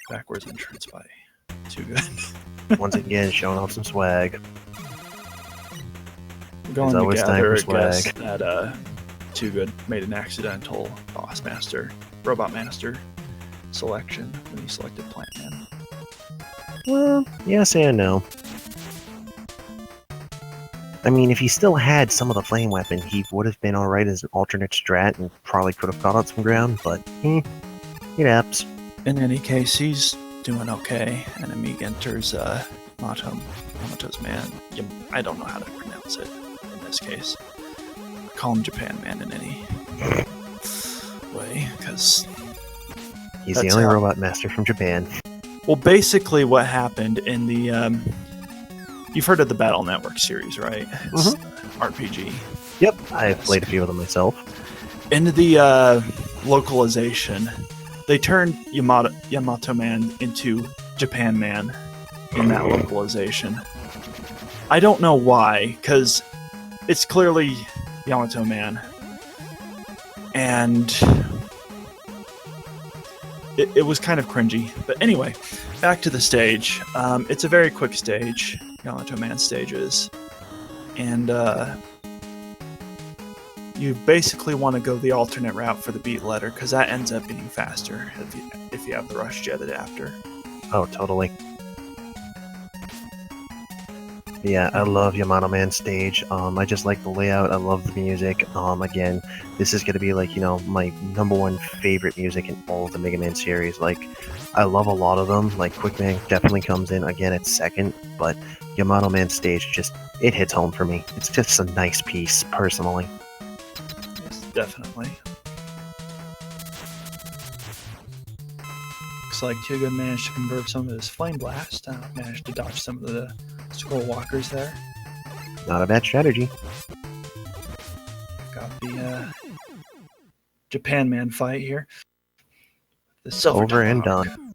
backwards entrance by 2wogood. Once again, showing off some swag. We're going It's to always time gather, for I guess, swag. that 2wogood made an accidental Robot Master selection when he selected Plant Man. Well, yes and no. I mean, if he still had some of the flame weapon, he would have been alright as an alternate strat and probably could have caught up some ground, but it happens. In any case, he's doing okay. Enemy enters Yamato's Man. I don't know how to pronounce it in this case. I call him Japan Man in any way, because He's the only robot master from Japan. Well, basically what happened in the... you've heard of the Battle Network series, right? It's RPG. Yep, I've played a few of them myself. In the localization, they turned Yamato Man into Japan Man in that localization. I don't know why, because it's clearly Yamato Man. And it was kind of cringy. But anyway, back to the stage. It's a very quick stage, Yamato Man stages. And you basically want to go the alternate route for the beat letter, because that ends up being faster if you have the Rush Jet adapter. Oh, totally. Yeah, I love Yamato Man stage. I just like the layout. I love the music. Again, this is gonna be like, you know, my #1 favorite music in all of the Mega Man series. Like, I love a lot of them. Like, Quick Man definitely comes in again at second, but Yamato Man stage it hits home for me. It's just a nice piece, personally. Yes, definitely. Looks like 2wogood managed to convert some of his Flame Blast. Managed to dodge some of the Scroll Walkers there. Not a bad strategy. Got the Japan Man fight here. The Silver Over and Tomahawk. done.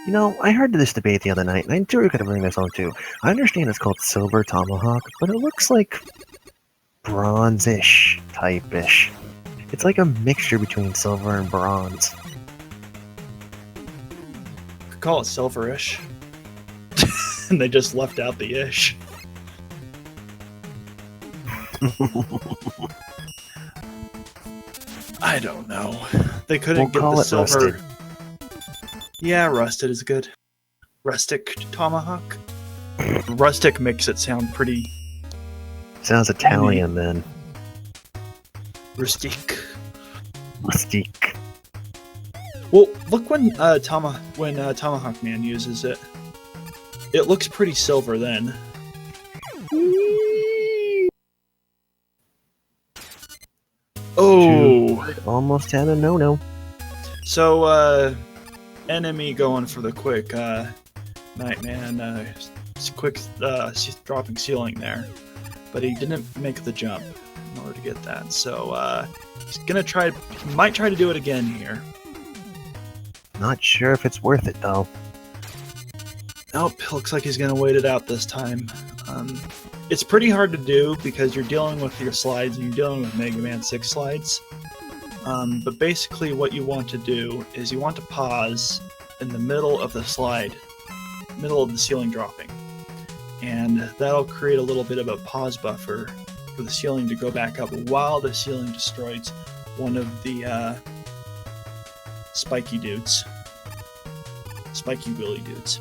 You know, I heard this debate the other night, and I knew we were going to bring this on too. I understand it's called Silver Tomahawk, but it looks like bronze-ish type-ish. It's like a mixture between silver and bronze. Could call it silverish. And they just left out the ish. I don't know. They couldn't get the silver. Rusted. Yeah, rusted is good. Rustic Tomahawk. Rustic makes it sound pretty Sounds Italian then. rustique. Mystique. Well, look when Tomahawk Man uses it. It looks pretty silver then. Oh! Almost had a no-no. So, enemy going for the quick Nightman, quick dropping ceiling there, but he didn't make the jump in order to get that. So he's gonna try. He might try to do it again here. Not sure if it's worth it though. Nope, looks like he's gonna wait it out this time. It's pretty hard to do because you're dealing with your slides and you're dealing with Mega Man 6 slides. But basically what you want to do is you want to pause in the middle of the slide, middle of the ceiling dropping. And that'll create a little bit of a pause buffer for the ceiling to go back up while the ceiling destroys one of the spiky dudes. Spiky wheelie dudes.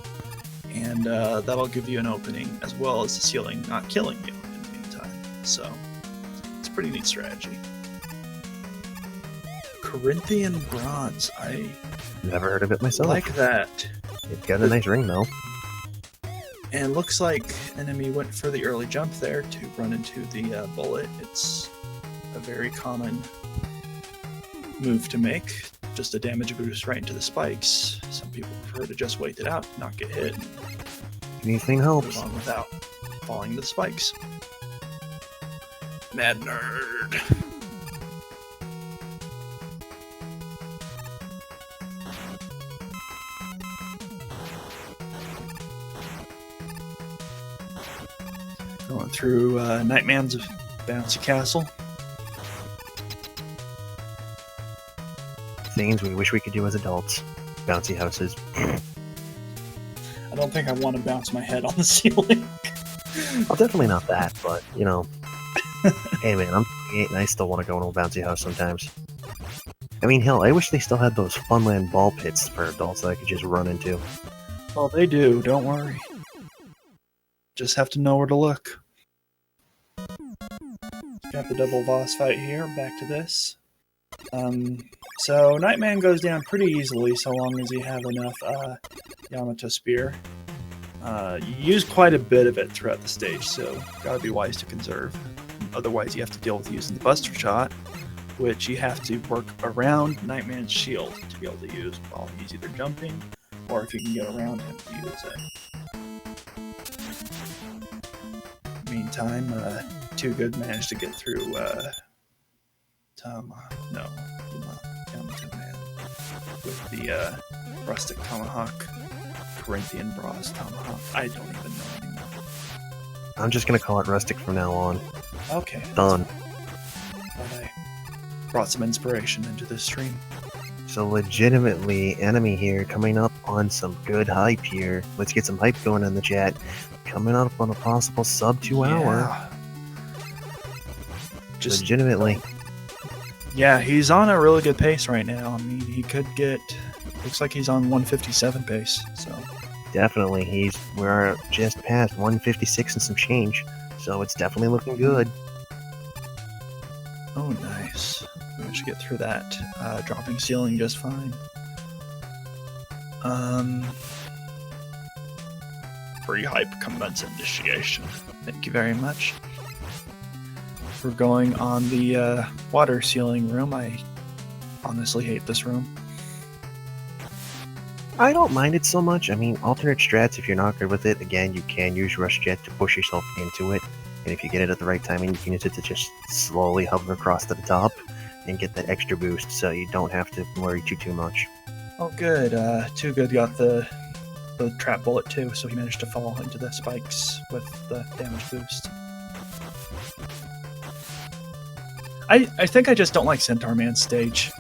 And that'll give you an opening as well as the ceiling not killing you in the meantime. So it's a pretty neat strategy. Corinthian Bronze. I Never heard of it myself. like that. It's got a nice ring though. And looks like enemy went for the early jump there to run into the bullet. It's a very common move to make. Just a damage boost right into the spikes. Some people prefer to just wait it out, not get hit, and Anything move helps. on without falling into the spikes. Mad Nerd. Going through Nightman's bouncy castle. Things we wish we could do as adults. Bouncy houses. I don't think I want to bounce my head on the ceiling. Well, definitely not that, but, you know. Hey man, I'm 28 and I still want to go into a bouncy house sometimes. I mean, hell, I wish they still had those Funland ball pits for adults that I could just run into. Well, they do, don't worry. Just have to know where to look. Got the double boss fight here, back to this. So Nightman goes down pretty easily so long as you have enough Yamato Spear. You use quite a bit of it throughout the stage, so gotta be wise to conserve. Otherwise you have to deal with using the Buster Shot, which you have to work around Nightman's shield to be able to use while he's either jumping Or if you can get around him, you would say. Meantime, 2wogood managed to get through Yamato Man with the rustic tomahawk, Corinthian bronze tomahawk. I don't even know anymore. I'm just gonna call it rustic from now on. Okay. Done. Glad I brought some inspiration into this stream. So legitimately, enemy here coming up on some good hype here. Let's get some hype going in the chat. Coming up on a possible sub 2 hour. Just legitimately. Yeah, he's on a really good pace right now. I mean, he could get. Looks like he's on 157 pace. So definitely, we're just past 156 and some change. So it's definitely looking good. Oh, nice. We should get through that dropping ceiling just fine. Free hype commence initiation. Thank you very much. We're going on the water ceiling room. I honestly hate this room. I don't mind it so much. I mean, alternate strats, if you're not good with it, again, you can use Rush Jet to push yourself into it. And if you get it at the right timing, you can use it to just slowly hover across to the top and get that extra boost, so you don't have to worry too much. Oh, good. 2wogood got the trap bullet too, so he managed to fall into the spikes with the damage boost. I think I just don't like Centaur Man's stage.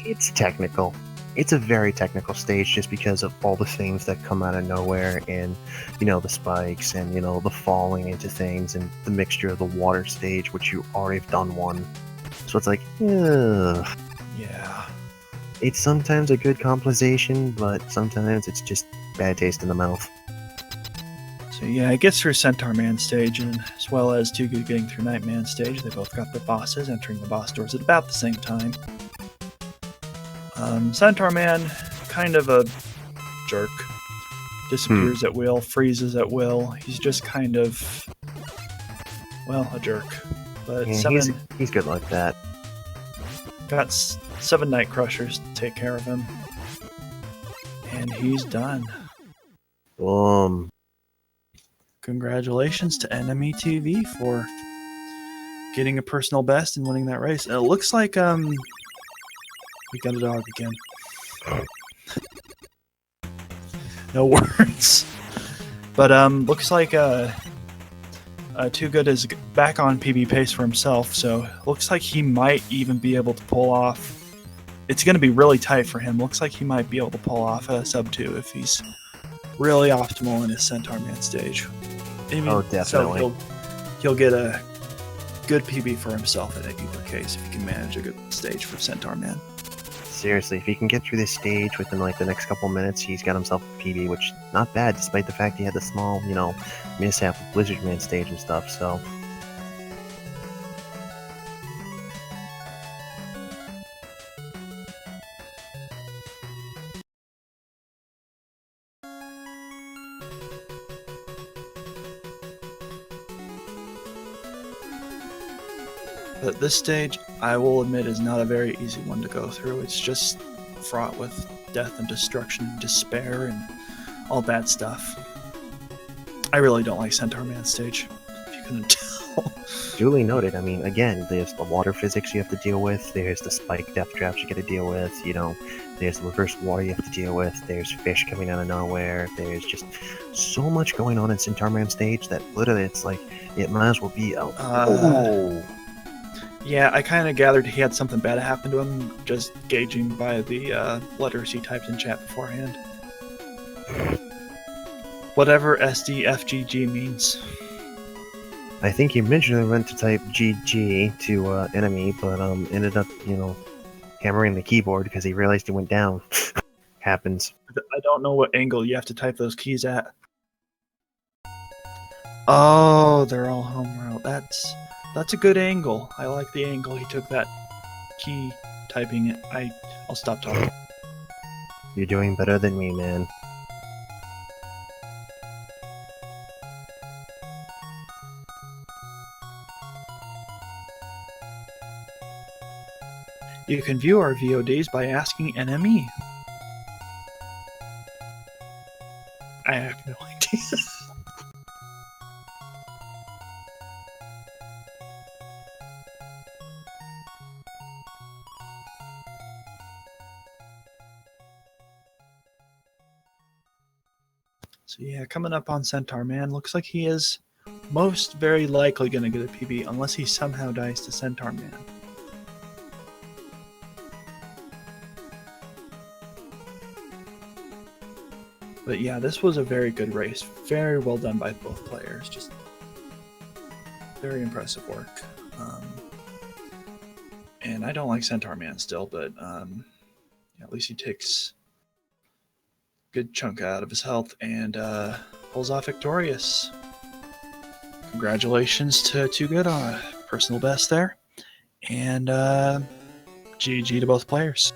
It's technical. It's a very technical stage just because of all the things that come out of nowhere and, the spikes and, the falling into things and the mixture of the water stage, which you already have done one. So it's like, ugh. Yeah. It's sometimes a good compensation, but sometimes it's just bad taste in the mouth. So yeah, it gets through Centaur Man stage, and as well as 2wogood getting through Nightman stage. They both got their bosses entering the boss doors at about the same time. Centaur Man, kind of a jerk. Disappears at will, freezes at will. He's just kind of, a jerk. But yeah, he's good like that. Got 7 Night Crushers to take care of him. And he's done. Boom. Congratulations to NMEtv for getting a personal best and winning that race. And it looks like we got a dog again. No words. But looks like 2wogood is back on PB pace for himself, so looks like he might even be able to pull off. It's going to be really tight for him. Looks like he might be able to pull off a sub 2 if he's really optimal in his Centaur Man stage. Oh, definitely. So he'll get a good PB for himself in either case if he can manage a good stage for Centaur Man. Seriously, if he can get through this stage within the next couple minutes, he's got himself a PB, which not bad despite the fact he had the small, mishap with Blizzard Man stage and stuff, so. But this stage, I will admit, is not a very easy one to go through. It's just fraught with death and destruction and despair and all bad stuff. I really don't like Centaur Man stage, if you couldn't tell. Duly noted. I mean, again, there's the water physics you have to deal with, there's the spike death traps you gotta deal with, there's the reverse water you have to deal with, there's fish coming out of nowhere, there's just so much going on in Centaur Man stage that literally it's like, it might as well be a... Yeah, I kind of gathered he had something bad happen to him, just gauging by the letters he typed in chat beforehand. Whatever SDFGG means. I think he originally went to type GG to enemy, but ended up, hammering the keyboard because he realized he went down. Happens. I don't know what angle you have to type those keys at. Oh, they're all home route. That's a good angle. I like the angle he took that key typing it. I'll stop talking. You're doing better than me, man. You can view our VODs by asking NME. I have no idea. So yeah, coming up on Centaur Man, looks like he is most very likely going to get a PB unless he somehow dies to Centaur Man. But yeah, this was a very good race. Very well done by both players. Just very impressive work. And I don't like Centaur Man still, but yeah, at least he takes a good chunk out of his health and pulls off victorious. Congratulations to 2wogood on a personal best there. And GG to both players.